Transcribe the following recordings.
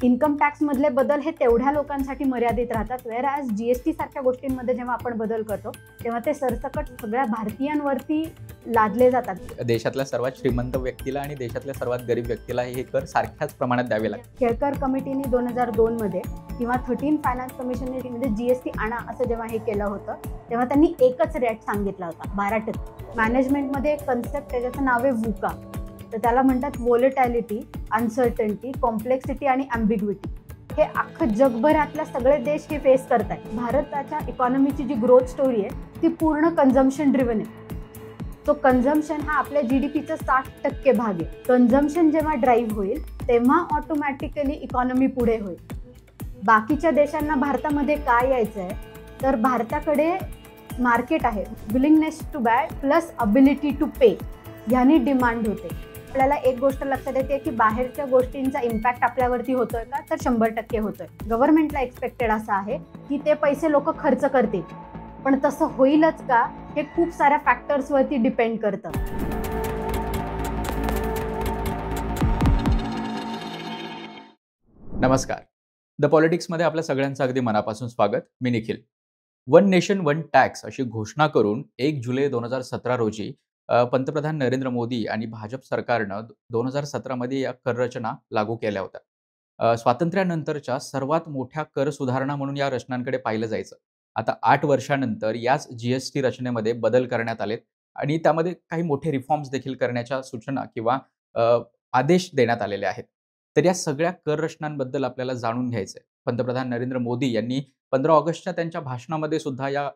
Income tax मधले बदल हे तेवढ्या लोकांसाठी मर्यादित राहतात, वेअर ॲज जीएसटी सारख्या गोष्टींमध्ये जेव्हा आपण बदल करतो तेव्हा ते सरसकट सगळ्या भारतीयांवरती लादले जातात. देशातल्या सर्वात श्रीमंत व्यक्तीला आणि देशातल्या सर्वात गरीब व्यक्तीला हे कर सारख्याच प्रमाणात द्यावे लागतात. केळकर कमिटीने 2002 मध्ये किंवा 13 फायनान्स कमिशनने म्हणजे जीएसटी आणा असं जेव्हा हे केलं होतं तेव्हा त्यांनी एकच रेट सांगितला होता, 12%. मॅनेजमेंटमध्ये एक कन्सेप्ट आहे ज्याचं नाव आहे वुका. तर त्याला म्हणतात व्होलेटॅलिटी, अनसर्टनिटी, कॉम्प्लेक्सिटी आणि ॲम्बिग्विटी. हे अख्खं जगभरातल्या सगळे देश हे फेस करत आहेत. भारताच्या इकॉनॉमीची जी ग्रोथ स्टोरी आहे ती पूर्ण कन्झम्पशन ड्रिव्हन आहे. तो कन्झम्पशन हा आपल्या जीडीपीचा 60% भाग आहे. कन्झम्पशन जेव्हा ड्राईव्ह होईल तेव्हा ऑटोमॅटिकली इकॉनॉमी पुढे होईल. बाकीच्या देशांना भारतामध्ये काय यायचं आहे तर भारताकडे मार्केट आहे, willingness to buy plus ability to pay, ह्यानी डिमांड होते. आपल्याला एक गोष्ट लक्षात येते की बाहेरच्या गोष्टींचा इम्पॅक्ट आपल्यावरती होतोय का तर 100% होतोय. गव्हर्नमेंटला एक्सपेक्टेड असं आहे की ते पैसे लोक खर्च करतील, पण तसं होईलच का हे खूप साऱ्या फॅक्टर्सवरती डिपेंड करतं. नमस्कार, द पॉलिटिक्समध्ये आपल्या सगळ्यांचं अगदी मनापासून स्वागत. मी Nikhil. One nation one tax अशी घोषणा करून 1 जुलै 2017 रोजी पंतप्रधान नरेंद्र मोदी आणि भाजप सरकारनं 2017 मध्ये या कर रचना लागू केल्या होत्या. स्वातंत्र्यानंतरच्या सर्वात मोठ्या कर सुधारणा म्हणून या रचनांकडे पाहिलं जायचं. आता 8 वर्षानंतर याच जीएसटी रचनेमध्ये बदल करण्यात आलेत आणि त्यामध्ये काही मोठे रिफॉर्म्स देखील करण्याच्या सूचना किंवा आदेश देण्यात आलेले आहेत. तर या सगळ्या कर रचनांबद्दल आपल्याला जाणून घ्यायचंय. पंतप्रधान नरेंद्र मोदी यांनी 15 ऑगस्टच्या त्यांच्या भाषणामध्ये सुद्धा या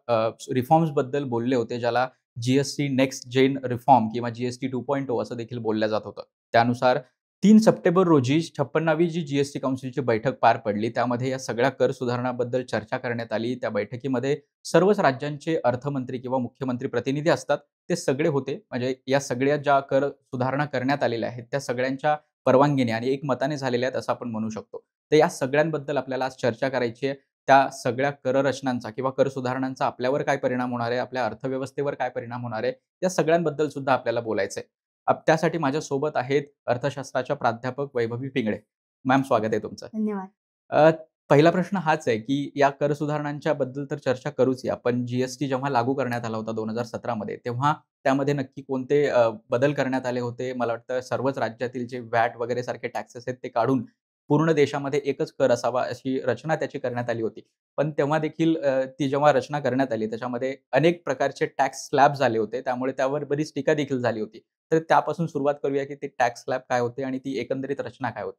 रिफॉर्म्सबद्दल बोलले होते, ज्याला जीएसटी नेक्स्ट जेन रिफॉर्म किंवा जीएसटी 2.0 असं देखील बोललं जात होतं. त्यानुसार 3 सप्टेंबर रोजी 56वी जी जीएसटी काउन्सिलची बैठक पार पडली. त्यामध्ये या सगळ्या कर सुधारणाबद्दल चर्चा करण्यात आली. त्या बैठकीमध्ये सर्वच राज्यांचे अर्थमंत्री किंवा मुख्यमंत्री प्रतिनिधी असतात ते सगळे होते. म्हणजे या सगळ्या ज्या कर सुधारणा करण्यात आलेल्या आहेत त्या सगळ्यांच्या परवानगीने आणि एकमताने झालेल्या आहेत असं आपण म्हणू शकतो. तर या सगळ्यांबद्दल आपल्याला आज चर्चा करायची आहे. त्या सगळ्या कर रचनांचा किंवा कर सुधारणांचा आपल्यावर काय परिणाम होणार आहे, आपल्या अर्थव्यवस्थेवर काय परिणाम होणार आहे, या सगळ्यांबद्दल सुद्धा आपल्याला बोलायचं आहे. त्यासाठी माझ्यासोबत आहेत अर्थशास्त्राच्या प्राध्यापक वैभवी पिंगळे. मॅम, स्वागत आहे तुमचं. धन्यवाद. पहिला प्रश्न हाच आहे की या कर सुधारणांच्या बद्दल तर चर्चा करूच या, पण जीएसटी जेव्हा लागू करण्यात आला होता 2017 मध्ये, तेव्हा त्यामध्ये नक्की कोणते बदल करण्यात आले होते? मला वाटतं सर्वच राज्यातील जे व्हॅट वगैरे सारखे टॅक्सेस आहेत ते काढून पूर्ण देशामध्ये एकच कर असावा अशी रचना त्याची करण्यात आली होती. पण तेव्हा देखील ती जेव्हा रचना करण्यात आली त्याच्यामध्ये अनेक प्रकारचे टॅक्स स्लॅब्स आले होते. त्यामुळे त्यावर बरीच टीका देखील झाली होती. तर त्यापासून सुरुवात करूया की ते टॅक्स स्लॅब काय होते आणि ती एकंदरीत रचना काय होती?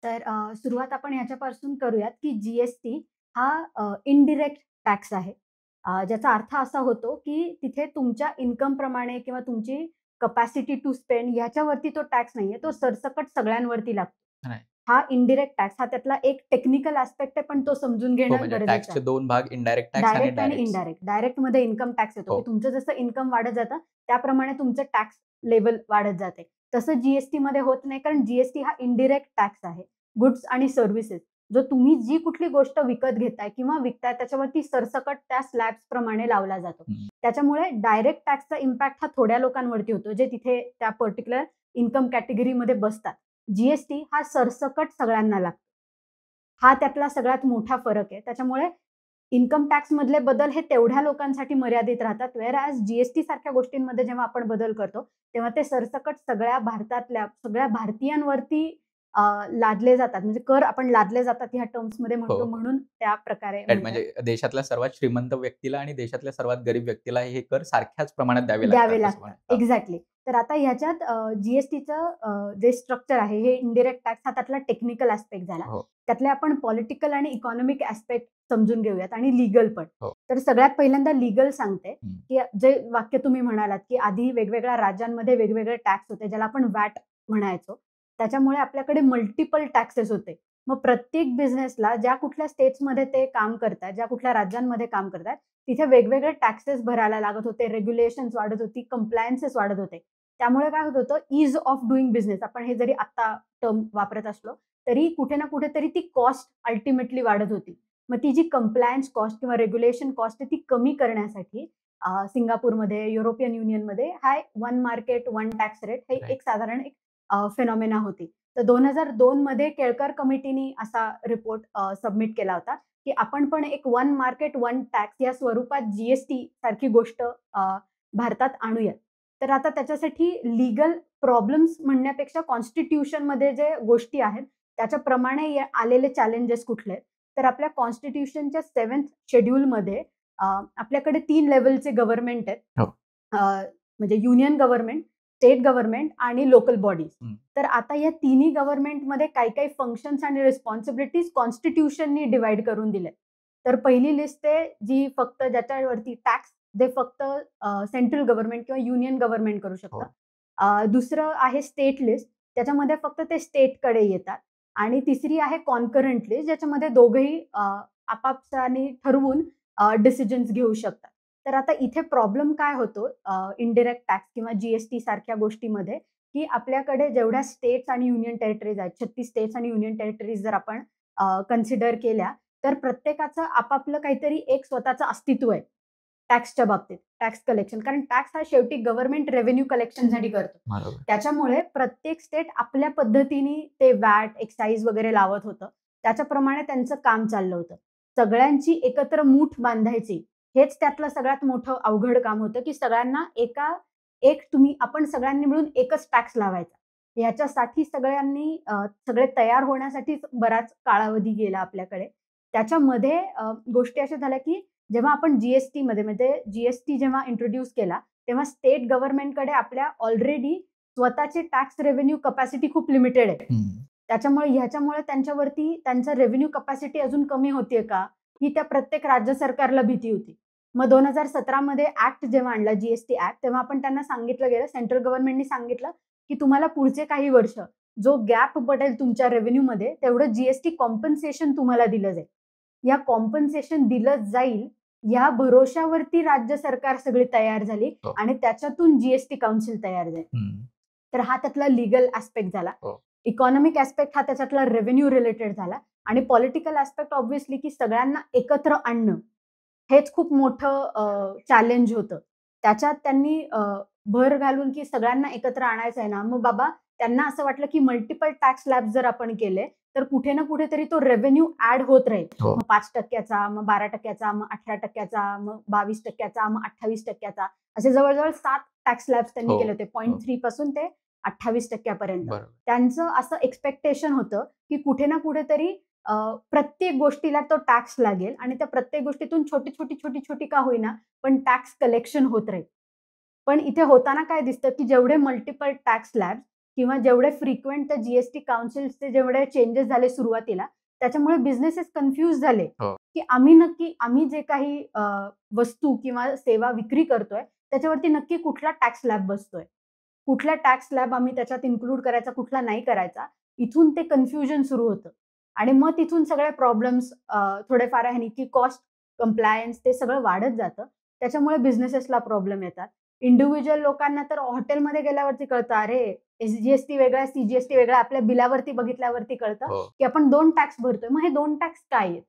तर सुरुवात आपण ह्याच्यापासून करूयात की जीएसटी हा इनडिरेक्ट टॅक्स आहे. ज्याचा अर्थ असा होतो की तिथे तुमच्या इन्कम प्रमाणे किंवा तुमची कपॅसिटी टू स्पेंड ह्याच्यावरती तो टॅक्स नाहीये, तो सरसकट सगळ्यांवरती लागतो. नाही. हा इनडिरेक्ट टॅक्स हा त्यातला एक टेक्निकल ऍस्पेक्ट आहे, पण तो समजून हो, घेणं म्हणजे गरजेचं टॅक्सचे आहे. 2 भाग, इनडायरेक्ट टॅक्स आणि डायरेक्ट आणि डायरेक्ट. इनडायरेक्ट. डायरेक्ट मध्ये इन्कम टॅक्स येतो हो. की तुमचं जसं इन्कम वाढत जातं त्याप्रमाणे तुमचं टॅक्स लेवल वाढत जाते. तसं जीएसटी मध्ये होत नाही, कारण जीएसटी हा इनडिरेक्ट टॅक्स आहे. गुड्स आणि सर्व्हिसेस, जो तुम्ही जी कुठली गोष्ट विकत घेताय किंवा विकताय त्याच्यावरती सरसकट त्या स्लॅब्स प्रमाणे लावला जातो. त्याच्यामुळे डायरेक्ट टॅक्सचा इम्पॅक्ट हा थोड्या लोकांवरती होतो जे तिथे त्या पर्टिक्युलर इन्कम कॅटेगरीमध्ये बसतात. जीएसटी हा सरसकट सगळ्यांना लागतो. हा त्यातला सगळ्यात मोठा फरक आहे. त्याच्यामुळे इन्कम टॅक्स मधले बदल हे तेवढ्या लोकांसाठी मर्यादित राहतात, वेअर ॲज जीएसटी सारख्या गोष्टींमध्ये जेव्हा आपण बदल करतो तेव्हा ते सरसकट सगळ्या भारतातल्या सगळ्या भारतीयांवरती लादले जातात. म्हणजे कर आपण लादले जातात ह्या टर्म्समध्ये म्हणतो, हो. म्हणून त्या प्रकारे राइट, म्हणतात. म्हणजे देशातल्या सर्वात श्रीमंत व्यक्तीला आणि देशातल्या सर्वात गरीब व्यक्तीला हे कर सारख्याच प्रमाणात द्यावे लागतात असं लागतात. म्हणायचं. एक्झॅक्टली. तर आता ह्याच्यात जीएसटीचं जे स्ट्रक्चर आहे हे इनडिरेक्ट टॅक्स हा त्यातला टेक्निकल ऍस्पेक्ट झाला. हो. त्यातले आपण पॉलिटिकल आणि इकॉनॉमिक ऍस्पेक्ट समजून घेऊयात आणि लीगल पण. हो. तर सगळ्यात पहिल्यांदा लीगल सांगते हं. की जे वाक्य तुम्ही म्हणालात की आधी वेगवेगळ्या राज्यांमध्ये वेगवेगळे टॅक्स होते ज्याला आपण वॅट म्हणायचो. त्याच्यामुळे आपल्याकडे मल्टिपल टॅक्सेस होते. मग प्रत्येक बिझनेसला ज्या कुठल्या स्टेट्समध्ये ते काम करतात, ज्या कुठल्या राज्यांमध्ये काम करतात तिथे वेगवेगळे टॅक्सेस भरायला लागत होते, रेग्युलेशन्स वाढत होती, कंप्लायन्सेस वाढत होते. त्यामुळे काय होत होतं, ईज ऑफ डुईंग बिझनेस आपण हे जरी आता टर्म वापरत असलो तरी कुठे ना कुठेतरी ती कॉस्ट अल्टिमेटली वाढत होती. मग ती जी कंप्लायन्स कॉस्ट किंवा रेग्युलेशन कॉस्ट आहे ती कमी करण्यासाठी सिंगापूरमध्ये, युरोपियन युनियनमध्ये हा 1 मार्केट 1 टॅक्स रेट हे Right. एक साधारण एक फिनॉमिना होती. तर 2002 मध्ये केळकर कमिटीने असा रिपोर्ट सबमिट केला होता, की आपण पण एक वन मार्केट वन टॅक्स या स्वरूपात जीएसटी सारखी गोष्ट भारतात आणूयात. तर आता त्याच्यासाठी लीगल प्रॉब्लेम्स म्हणण्यापेक्षा कॉन्स्टिट्यूशनमध्ये जे गोष्टी आहेत, त्याच्याप्रमाणे आलेले चॅलेंजेस कुठले आहेत? तर आपल्या कॉन्स्टिट्यूशनच्या 7th शेड्यूलमध्ये आपल्याकडे 3 लेव्हलचे गव्हर्नमेंट आहेत. हो. म्हणजे युनियन गव्हर्नमेंट, स्टेट गव्हर्नमेंट आणि लोकल बॉडीज. हं. तर आता या तिन्ही गव्हर्नमेंटमध्ये काही फंक्शन्स आणि रिस्पॉन्सिबिलिटीज कॉन्स्टिट्यूशननी डिवाइड करून दिले. तर पहिली लिस्ट आहे जी फक्त ज्याच्यावरती टॅक्स ते फक्त सेंट्रल गव्हर्नमेंट किंवा युनियन गव्हर्नमेंट करू शकतं. दुसरं आहे स्टेट लिस्ट, त्याच्यामध्ये फक्त ते स्टेटकडे येतात. आणि तिसरी आहे कॉन्करंट लिस्ट, ज्याच्यामध्ये दोघंही आपापसाने ठरवून डिसिजन्स घेऊ शकतात. तर आता इथे प्रॉब्लेम काय होतो इनडायरेक्ट टॅक्स किंवा जीएसटी सारख्या गोष्टीमध्ये, की आपल्याकडे जेवढ्या स्टेट्स आणि युनियन टेरिटरीज आहेत, 36 स्टेट्स आणि युनियन टेरिटरीज जर आपण कन्सिडर केल्या, तर प्रत्येकाचं आपापलं काहीतरी एक स्वतःचं अस्तित्व आहे टॅक्सच्या बाबतीत, टॅक्स कलेक्शन. कारण टॅक्स हा शेवटी गव्हर्नमेंट रेव्हेन्यू कलेक्शनसाठी करतो. बरोबर. त्याच्यामुळे प्रत्येक स्टेट आपल्या पद्धतीने ते वॅट, एक्साईज वगैरे लावत होतं. त्याच्याप्रमाणे त्यांचं काम चाललं होतं. सगळ्यांची एकत्र मूठ बांधायची, हेच त्यातलं सगळ्यात मोठं अवघड काम होतं, की सगळ्यांना आपण सगळ्यांनी मिळून एकच टॅक्स लावायचा. ह्याच्यासाठी सगळे तयार होण्यासाठीच बराच कालावधी गेला आपल्याकडे. त्याच्यामध्ये गोष्टी अशा झाल्या, की जेव्हा आपण जीएसटीमध्ये म्हणजे जीएसटी जेव्हा इंट्रोड्यूस केला, तेव्हा स्टेट गव्हर्नमेंटकडे आपल्या ऑलरेडी स्वतःचे टॅक्स रेव्हेन्यू कपॅसिटी खूप लिमिटेड आहे. ह्याच्यामुळे त्यांच्यावरती त्यांचा रेव्हेन्यू कपॅसिटी अजून कमी होतीये का, ही त्या प्रत्येक राज्य सरकारला भीती होती. मग 2017 मध्ये ऍक्ट जेव्हा आणला, जीएसटी ऍक्ट, तेव्हा आपण त्यांना सांगितलं गेलं, सेंट्रल गव्हर्नमेंटनी सांगितलं, की तुम्हाला पुढचे काही वर्ष जो गॅप पडेल तुमच्या रेव्हेन्यूमध्ये, तेवढं जीएसटी कॉम्पन्सेशन तुम्हाला दिलं जाईल. या कॉम्पन्सेशन दिलं जाईल या भरोशावरती राज्य सरकार सगळी तयार झाली हो. आणि त्याच्यातून जीएसटी काउन्सिल तयार झाली. तर हा त्यातला लिगल ऍस्पेक्ट झाला. हो. इकॉनॉमिक ऍस्पेक्ट हा त्याच्यातला रेव्हेन्यू रिलेटेड झाला. आणि पॉलिटिकल ऍस्पेक्ट ऑब्व्हियसली, की सगळ्यांना एकत्र आणणं हेच खूप मोठं चॅलेंज होतं. त्याच्यात त्यांनी भर घालून, की सगळ्यांना एकत्र आणायचं आहे ना, मग बाबा त्यांना असं वाटलं, की मल्टिपल टॅक्स स्लॅब जर आपण केले, तर कुठे ना कुठेतरी तो रेव्हेन्यू ऍड होत राहील. हो. मग 5%चा, मग 12%चा, मग 18%चा, मग 22%चा, मग 28%चा, असे जवळजवळ 7 टॅक्स स्लॅब्स त्यांनी हो. केले होते. 0.3 पासून ते 28% बरोबर. त्यांचं असं एक्सपेक्टेशन होतं, की कुठे ना कुठेतरी प्रत्येक गोष्टीला तो टॅक्स लागेल आणि त्या प्रत्येक गोष्टीतून छोटी का होईना, पण टॅक्स कलेक्शन होत राहील. पण इथे होताना काय दिसतं, की जेवढे मल्टिपल टॅक्स स्लॅब्स किंवा जेवढे फ्रिक्वेंट त्या जीएसटी काउन्सिल्सचे जेवढे चेंजेस झाले सुरुवातीला, त्याच्यामुळे बिझनेसेस कन्फ्यूज झाले, हो. की आम्ही जे काही वस्तू किंवा सेवा विक्री करतोय, त्याच्यावरती नक्की कुठला टॅक्स स्लॅब बसतोय. कुठला टॅक्स स्लॅब आम्ही त्याच्यात इन्क्लूड करायचा, कुठला नाही करायचा. इथून ते कन्फ्युजन सुरू होतं. आणि मग तिथून सगळे प्रॉब्लेम्स थोडेफार आहे, की कॉस्ट, कंप्लायन्स ते सगळं वाढत जातं. त्याच्यामुळे बिझनेसेसला प्रॉब्लेम येतात. इंडिव्हिज्युअल लोकांना तर हॉटेलमध्ये गेल्यावरती कळतं, अरे एसजीएसटी वेगळा, सीजीएसटी वेगळा. आपल्या बिलावरती बघितल्यावरती कळतं, हो. की आपण 2 टॅक्स भरतोय. मग हे 2 टॅक्स काय आहेत?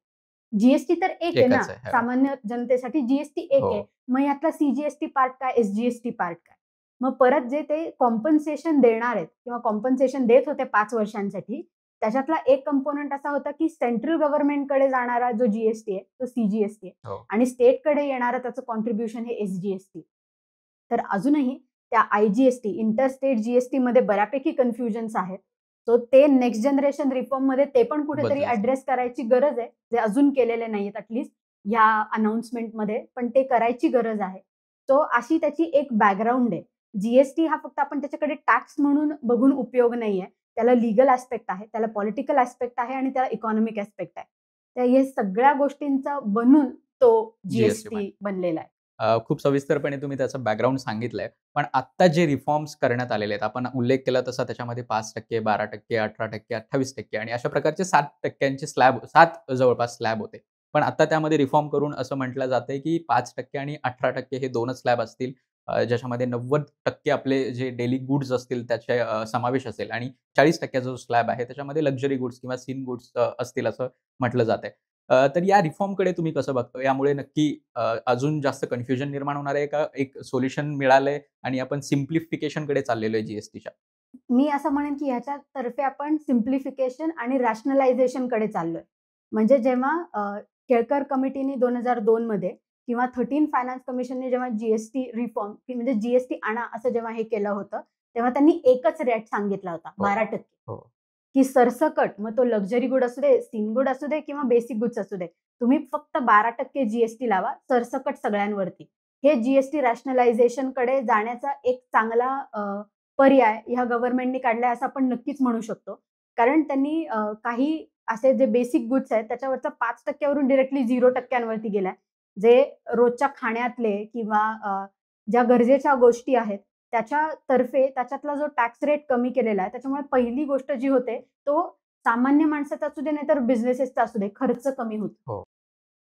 जीएसटी तर एक आहे ना, एकच आहे. सामान्य जनतेसाठी जीएसटी एक हो. आहे. मग यातला सीजीएसटी पार्ट काय, एसजीएसटी पार्ट काय? मग परत जे ते कॉम्पन्सेशन देणार आहेत किंवा कॉम्पन्सेशन देत होते 5 वर्षांसाठी, त्याच्यातला एक कंपोनंट असा होता, की सेंट्रल गव्हर्नमेंटकडे जाणारा जो जीएसटी आहे, तो सीजीएसटी आहे हो. आणि स्टेटकडे येणारं त्याचं कॉन्ट्रिब्युशन हे एसजीएसटी. तर अजूनही त्या आयजीएसटी, इंटरस्टेट जीएसटीमध्ये बऱ्यापैकी कन्फ्युजन्स आहेत. सो ते नेक्स्ट जनरेशन रिफॉर्ममध्ये ते पण कुठेतरी बदलायचं. ॲड्रेस करायची गरज आहे, जे अजून केलेले नाहीयेत ॲटलीस्ट ह्या अनाउन्समेंटमध्ये, पण ते करायची गरज आहे. सो अशी त्याची एक बॅकग्राऊंड आहे. जीएसटी हा फक्त आपण त्याच्याकडे टॅक्स म्हणून बघून उपयोग नाहीये. त्याला लीगल ॲस्पेक्ट आहे, त्याला पॉलिटिकल ॲस्पेक्ट आहे आणि त्याला इकॉनॉमिक ॲस्पेक्ट आहे. तर हे सगळ्या गोष्टींचा बनून तो जीएसटी बनलेला आहे. खूप सविस्तरपणे तुम्ही त्याचं बॅकग्राऊंड सांगितलंय. पण आत्ता जे रिफॉर्म्स करण्यात आलेले आहेत, आपण उल्लेख केला तसा त्याच्यामध्ये 5%, 12%, 18%, 28% आणि अशा प्रकारचे 7% स्लॅब, 7 जवळपास स्लॅब होते. पण आता त्यामध्ये रिफॉर्म करून असं म्हटलं जातंय, की 5% आणि 18% हे 2च स्लॅब असतील. ज्याच्यामध्ये 90% आपले जे डेली गुड्स असतील त्याचे समावेश असेल आणि 40% जो स्लॅब आहे त्याच्यामध्ये लक्झरी गुड्स किंवा सिन गुड्स असतील असं म्हटलं जातंय. तर या रिफॉर्मकडे तुम्ही कसं बघता? यामुळे नक्की अजून जास्त कन्फ्युजन निर्माण होणार आहे का? एक सोल्युशन मिळालंय आणि आपण सिम्प्लिफिकेशनकडे चाललेलो आहे जीएसटीच्या? मी असं म्हणेन की ह्याच्यातर्फे आपण सिम्प्लिफिकेशन आणि रॅशनलायझेशन कडे चाललोय. म्हणजे जेव्हा केळकर कमिटीने 2002 मध्ये किंवा 13 फायनान्स कमिशनने जेव्हा जीएसटी रिफॉर्म म्हणजे जीएसटी आणा असं जेव्हा हे केलं होतं, तेव्हा त्यांनी एकच रेट सांगितला होता हो. 12% हो. की सरसकट मग तो लक्झरी गुड असू दे, सीन गुड असू दे किंवा बेसिक गुड्स असू दे. तुम्ही फक्त 12% जीएसटी लावा सरसकट सगळ्यांवरती. हे जीएसटी रॅशनलायझेशनकडे जाण्याचा एक चांगला पर्याय ह्या गव्हर्नमेंटनी काढलाय असं आपण नक्कीच म्हणू शकतो. कारण त्यांनी काही असे जे बेसिक गुड्स आहेत त्याच्यावरचा 5% वरून डायरेक्टली 0% वरती गेलाय. जे रोजच्या खाण्यातले किंवा ज्या गरजेच्या गोष्टी आहेत त्याच्यातर्फे त्याच्यातला जो टॅक्स रेट कमी केलेला आहे. त्याच्यामुळे पहिली गोष्ट जी होते तो सामान्य माणसाचा असू दे नाहीतर बिझनेसेसचा असू दे, खर्च कमी होतो. हो.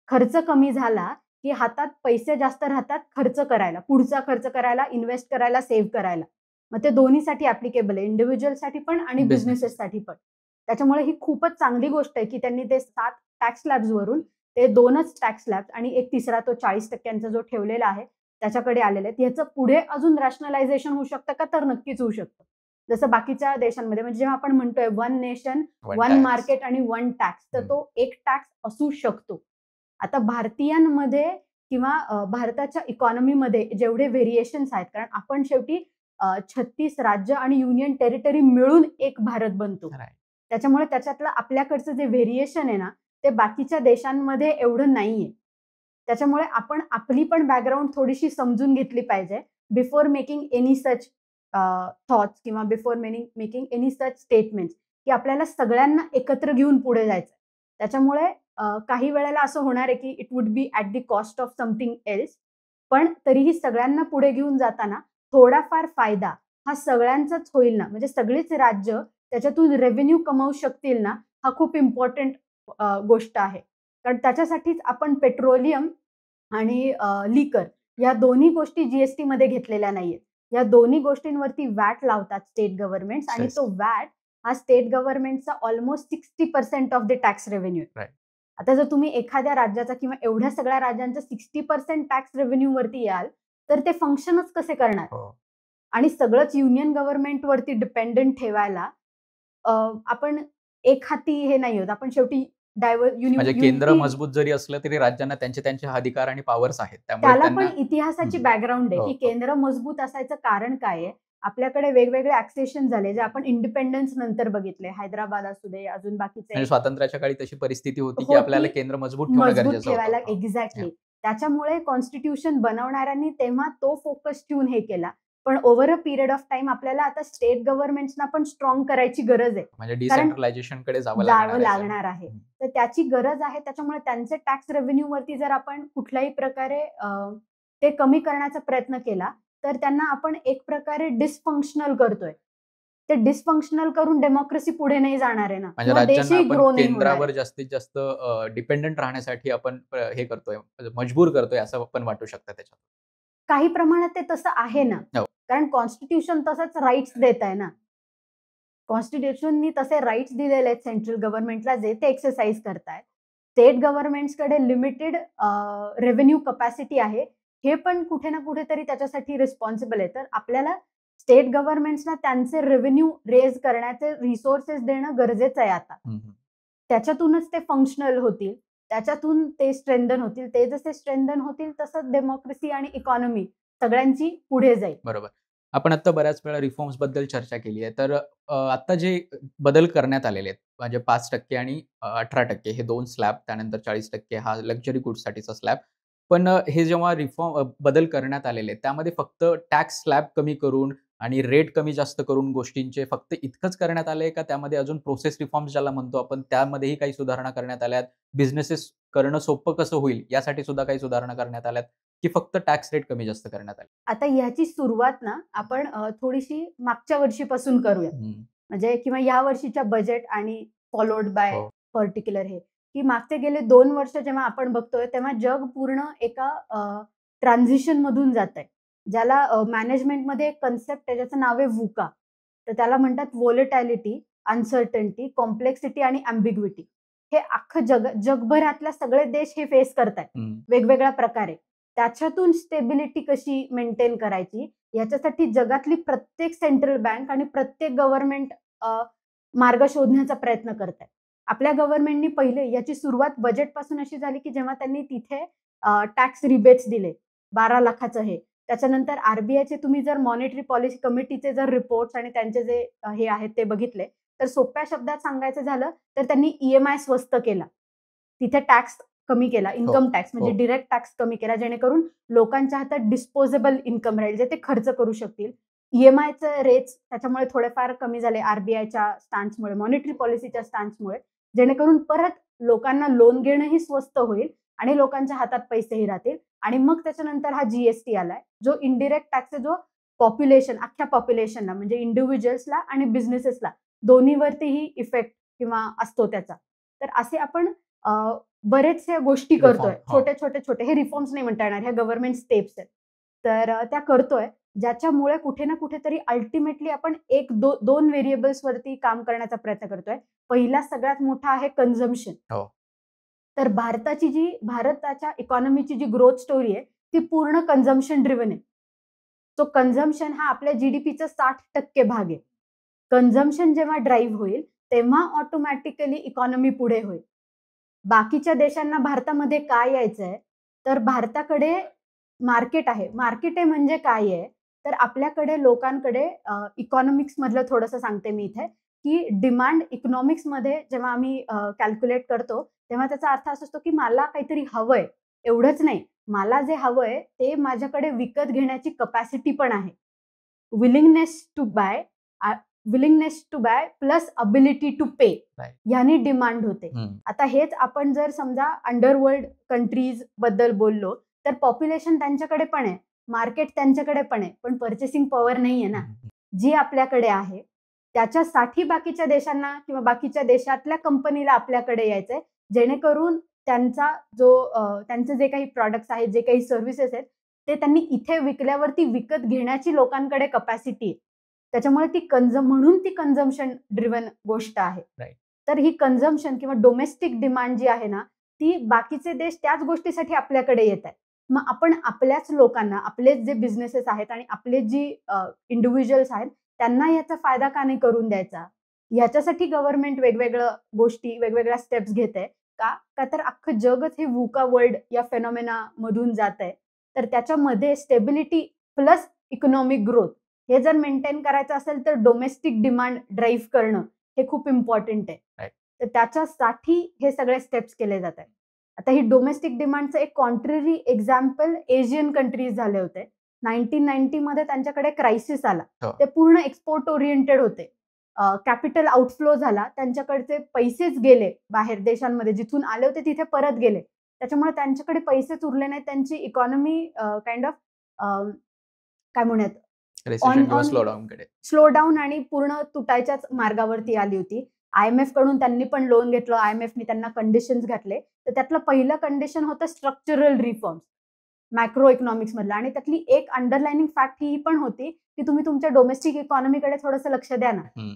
खर्च कमी झाला, की हातात पैसे जास्त राहतात खर्च करायला, पुढचा खर्च करायला, इन्व्हेस्ट करायला, सेव्ह करायला. मग ते दोन्हीसाठी ॲप्लिकेबल आहे. इंडिव्हिज्युअलसाठी पण आणि बिझनेसेस. बिझनेसेससाठी पण. त्याच्यामुळे ही खूपच चांगली गोष्ट आहे, की त्यांनी ते 7 टॅक्स स्लॅब्सवरून ते 2च टॅक्स स्लॅब्स आणि एक तिसरा तो 40% जो ठेवलेला आहे, त्याच्याकडे आलेले आहेत. ह्याचं पुढे अजून रॅशनलायझेशन होऊ शकतं का? तर नक्कीच होऊ शकतं. जसं बाकीच्या देशांमध्ये म्हणजे जेव्हा आपण म्हणतोय one nation, one one tax. Market आणि वन टॅक्स तर हं. तो एक टॅक्स असू शकतो. आता भारतीयांमध्ये किंवा भारताच्या इकॉनॉमीमध्ये जेवढे व्हेरिएशन्स आहेत कारण आपण शेवटी 36 राज्य आणि युनियन टेरिटरी मिळून एक भारत बनतो. राइट. त्याच्यामुळे त्याच्यातलं आपल्याकडचं जे व्हेरिएशन आहे ना, ते बाकीच्या देशांमध्ये एवढं नाहीये. त्याच्यामुळे आपण आपली पण बॅकग्राऊंड थोडीशी समजून घेतली पाहिजे before making any such thoughts किंवा before making any such statements, की आपल्याला सगळ्यांना एकत्र घेऊन पुढे जायचं. त्याच्यामुळे काही वेळेला असं होणार आहे, की it would be at the cost of something else. पण तरीही सगळ्यांना पुढे घेऊन जाताना थोडाफार फायदा हा सगळ्यांचाच होईल ना, म्हणजे सगळीच राज्य त्याच्यातून रेव्हेन्यू कमावू शकतील ना, हा खूप इम्पोर्टंट गोष्ट आहे. कारण त्याच्यासाठीच आपण पेट्रोलियम आणि लिकर या दोन्ही गोष्टी जीएसटीमध्ये घेतलेल्या नाहीयेत. या दोन्ही गोष्टींवरती व्हॅट लावतात स्टेट गव्हर्नमेंट्स आणि Yes. तो व्हॅट हा स्टेट गव्हर्नमेंटचा almost 60% of the tax revenue आहे. Right. आता जर तुम्ही एखाद्या राज्याचा किंवा एवढ्या सगळ्या राज्यांचा 60% टॅक्स रेव्हेन्यूवरती याल, तर ते फंक्शनच कसे करणार? हो. आणि सगळंच युनियन गव्हर्नमेंटवरती डिपेंडंट ठेवायला आपण एक हाती हे नाही होत. आपण शेवटी म्हणजे केंद्र मजबूत जरी असलं तरी राज्यांना त्यांचे अधिकार आणि पॉवर्स आहेत. त्यामुळे त्याला त्यांना पण इतिहासाची हं. बॅकग्राऊंड आहे, हो, की हो. केंद्र मजबूत असायचं कारण काय आहे? आपल्याकडे वेगवेगळे ॲक्सेशन झाले, जे आपण इंडिपेंडन्स नंतर बघितले. हैदराबाद असू दे, अजून बाकीचे म्हणजे स्वातंत्र्याच्या काळी तशी परिस्थिती होती, की आपल्याला केंद्र मजबूत ठेवणं मजबूत गरजेचं ठेवायला होतं. हो. एक्झॅक्टली. त्याच्यामुळे कॉन्स्टिट्यूशन बनवणाऱ्यांनी तेव्हा तो फोकस ठेवून हे केला. पण over a period of time आपल्याला आता स्टेट गव्हर्नमेंट्सना पण स्ट्राँग करायची गरज आहे. म्हणजे कारण डिसेंट्रलायझेशनकडे जावं जावं लागणार लागणार आहे. हं. तर त्याची गरज आहे. त्याच्यामुळे त्यांचे टॅक्स रेव्हेन्यूवरती जर आपण कुठल्याही प्रकारे ते कमी करण्याचा प्रयत्न केला, तर त्यांना आपण एक प्रकारे डिसफंक्शनल करतोय. ते डिसफंक्शनल करून डेमोक्रेसी पुढे नाही जाणार आहे ना म्हणजे किंवा राज्यांना देशही आपण ग्रो नाही होणार केंद्रावर आहे. जास्तीत जास्त डिपेंडंट राहण्यासाठी आपण हे करतोय, मजबूर करतोय असं पण वाटू शकतं त्याच्यात. काही प्रमाणात ते तसं आहे ना. हो. कारण कॉन्स्टिट्यूशन तसंच राइट्स देत आहे ना. कॉन्स्टिट्यूशननी तसे राइट्स दिलेले आहेत सेंट्रल गव्हर्नमेंटला जे ते एक्सरसाइज करतायत. स्टेट गव्हर्नमेंट्सकडे लिमिटेड रेव्हेन्यू कॅपॅसिटी आहे. हे पण कुठे ना कुठेतरी त्याच्यासाठी रिस्पॉन्सिबल आहे. तर आपल्याला स्टेट गव्हर्नमेंट्सना त्यांचे रेव्हेन्यू रेज करण्याचे रिसोर्सेस देणं गरजेचं आहे आता. हं, हं. त्याच्यातूनच ते फंक्शनल होतील. त्याच्यातून ते स्ट्रेंथन होतील. ते जसे स्ट्रेंथन होतील तसं डेमोक्रेसी आणि इकॉनॉमी सगळ्यांची पुढे जाईल. बरोबर. आपण आता बऱ्याच वेळा रिफॉर्म्सबद्दल चर्चा केली आहे. तर आता जे बदल करण्यात आलेले आहेत, म्हणजे 5% आणि 18% हे 2 स्लॅब, त्यानंतर 40% हा लक्झरी गुड्ससाठीचा स्लॅब. पण हे जेव्हा बदल करण्यात आलेले आहेत, त्यामध्ये फक्त टॅक्स स्लॅब कमी करून आणि रेट कमी जास्त करून गोष्टींचे फक्त इतकंच करण्यात आलंय का त्यामध्ये अजून प्रोसेस रिफॉर्म्स ज्याला म्हणतो आपण, त्यामध्येही काही सुधारणा करण्यात आल्या आहेत? बिझनेसेस करणं सोपं कसं होईल यासाठी सुद्धा काही सुधारणा करण्यात आल्यात, की फक्त टॅक्स रेट कमी जास्त करण्यात आले? आता ह्याची सुरुवात ना आपण थोडीशी मागच्या वर्षीपासून करूया. हं. म्हणजे किंवा या वर्षीच्या बजेट आणि फॉलोड बाय हो. पर्टिक्युलर हे, की मागचे गेले 2 वर्ष जेव्हा आपण बघतोय, तेव्हा जग पूर्ण एका ट्रान्झिशनमधून जातंय. ज्याला मॅनेजमेंटमध्ये एक कन्सेप्ट आहे, ज्याचं नाव आहे व्हुका. तर त्याला म्हणतात व्होलॅटिलिटी, अनसर्टनिटी, कॉम्प्लेक्सिटी आणि अँबिग्विटी. हे अख्खं जगभरातल्या सगळे देश हे फेस करतायत हं. वेगवेगळ्या प्रकारे. त्याच्यातून स्टेबिलिटी कशी मेंटेन करायची याच्यासाठी जगातली प्रत्येक सेंट्रल बँक आणि प्रत्येक गव्हर्नमेंट मार्ग शोधण्याचा प्रयत्न करत आहे. आपल्या गव्हर्नमेंटनी पहिले याची सुरुवात बजेटपासून अशी झाली की जेव्हा त्यांनी तिथे टॅक्स रिबेट्स दिले 12 लाखाचं हे. त्याच्यानंतर आरबीआयचे तुम्ही जर मॉनिटरी पॉलिसी कमिटीचे जर रिपोर्ट्स आणि त्यांचे जे हे आहेत ते बघितले, तर सोप्या शब्दात सांगायचं झालं तर त्यांनी ईएमआय स्वस्त केला. तिथे टॅक्स कमी केला, इन्कम टॅक्स म्हणजे हो. डिरेक्ट टॅक्स कमी केला, जेणेकरून लोकांच्या हातात डिस्पोजेबल इन्कम राहील, जे ते खर्च करू शकतील. ईएमआयचे रेट्स त्याच्यामुळे थोडेफार कमी झाले आरबीआयच्या स्टान्समुळे, मॉनिटरी पॉलिसीच्या स्टान्समुळे, जेणेकरून परत लोकांना लोन घेणंही स्वस्त होईल आणि लोकांच्या हातात पैसेही राहतील. आणि मग त्याच्यानंतर हा जीएसटी आलाय, जो इनडिरेक्ट टॅक्स जो पॉप्युलेशन, अख्ख्या पॉप्युलेशनला म्हणजे इंडिव्हिज्युअल्सला आणि बिझनेसेसला दोन्हीवरतीही इफेक्ट किंवा असतो त्याचा. तर असे आपण बरेचशा गोष्टी करतोय. Reform, छोटे हे रिफॉर्म्स नाही म्हणता येणार, ह्या गव्हर्नमेंट स्टेप्स आहेत. तर त्या करतोय, ज्याच्यामुळे कुठे ना कुठेतरी अल्टिमेटली आपण दोन व्हेरिएबल्सवरती काम करण्याचा प्रयत्न करतोय. पहिला सगळ्यात मोठा आहे कन्झम्पशन. हो. तर भारताच्या इकॉनॉमीची जी ग्रोथ स्टोरी आहे, ती पूर्ण कन्झम्पशन ड्रिव्हन आहे. सो कन्झम्पशन हा आपल्या जीडीपीचा 60% भाग आहे. कन्झम्पशन जेव्हा ड्राईव्ह होईल, तेव्हा ऑटोमॅटिकली इकॉनॉमी पुढे होईल. बाकीच्या देशांना भारतामध्ये काय यायचंय, तर भारताकडे मार्केट आहे. मार्केट आहे म्हणजे काय आहे, तर आपल्याकडे लोकांकडे इकॉनॉमिक्स मधलं थोडंसं सांगते मी इथे, की डिमांड इकॉनॉमिक्समध्ये जेव्हा आम्ही कॅल्क्युलेट करतो, तेव्हा त्याचा अर्थ असा असतो, की मला काहीतरी हवंय. एवढंच नाही, मला जे हवंय ते माझ्याकडे विकत घेण्याची कपॅसिटी पण आहे. Willingness to buy plus ability to pay Right. यानी डिमांड होते. हम्म. आता हेच आपण जर समजा अंडरवर्ल्ड कंट्रीज बद्दल बोललो, तर पॉप्युलेशन त्यांच्याकडे पण आहे, मार्केट त्यांच्याकडे पण आहे, पण पर्चेसिंग पॉवर नाहीये ना, जी आपल्याकडे आहे. त्याच्यासाठी बाकीच्या देशांना किंवा बाकीच्या देशातल्या कंपनीला आपल्याकडे यायचंय, जेणेकरून त्यांचे जे काही प्रॉडक्ट्स आहेत, जे काही सर्व्हिसेस आहेत, ते त्यांनी इथे विकल्यावरती विकत घेण्याची लोकांकडे कपॅसिटी आहे. त्याच्यामुळे म्हणून ती कन्झम्पशन ड्रिव्हन गोष्ट आहे. Right. तर ही कन्झम्पशन किंवा डोमेस्टिक डिमांड जी आहे ना, ती बाकीचे देश त्याच गोष्टीसाठी आपल्याकडे येत आहेत. मग आपण आपल्याच लोकांना, आपलेच जे बिझनेसेस आहेत आणि आपले जी इंडिव्हिज्युअल्स आहेत, त्यांना याचा फायदा का नाही करून द्यायचा? याच्यासाठी गव्हर्नमेंट वेगवेगळ्या स्टेप्स घेत आहे. का तर अख्खं जगच हे वुका वर्ल्ड या फेनॉमेना मधून जात आहे. तर त्याच्यामध्ये स्टेबिलिटी प्लस इकॉनॉमिक ग्रोथ हे जर मेंटेन करायचं असेल, तर डोमेस्टिक डिमांड ड्राईव्ह करणं हे खूप इम्पॉर्टंट आहे. Right. तर त्याच्यासाठी हे सगळे स्टेप्स केले जात आहेत. आता ही डोमेस्टिक डिमांडचं एक कॉन्ट्ररी एक्झाम्पल एशियन कंट्रीज झाले होते. 1990 मध्ये त्यांच्याकडे क्रायसिस आला. हो. ते पूर्ण एक्सपोर्ट ओरिएंटेड होते. कॅपिटल आउटफ्लो झाला, त्यांच्याकडचे पैसेच गेले बाहेर देशांमध्ये, जिथून आले होते तिथे परत गेले. त्याच्यामुळे त्यांच्याकडे पैसेच उरले नाही. त्यांची इकॉनॉमी काइंड ऑफ काय म्हणूयात, Recession किंवा on- slowdown कडे. स्लो डाऊन आणि पूर्ण तुटायच्याच मार्गावरती आली होती. IMF कडून त्यांनी पण लोन घेतलं. IMFनी त्यांना कंडिशन्स घातले. तर त्यातलं पहिलं कंडिशन होतं स्ट्रक्चरल रिफॉर्म्स, मॅक्रो इकॉनॉमिक्स मधलं. आणि त्यातली एक अंडरलाइनिंग फॅक्ट ही पण होती, की तुम्ही तुमच्या डोमेस्टिक इकॉनॉमीकडे थोडंसं लक्ष द्या ना. हम्म.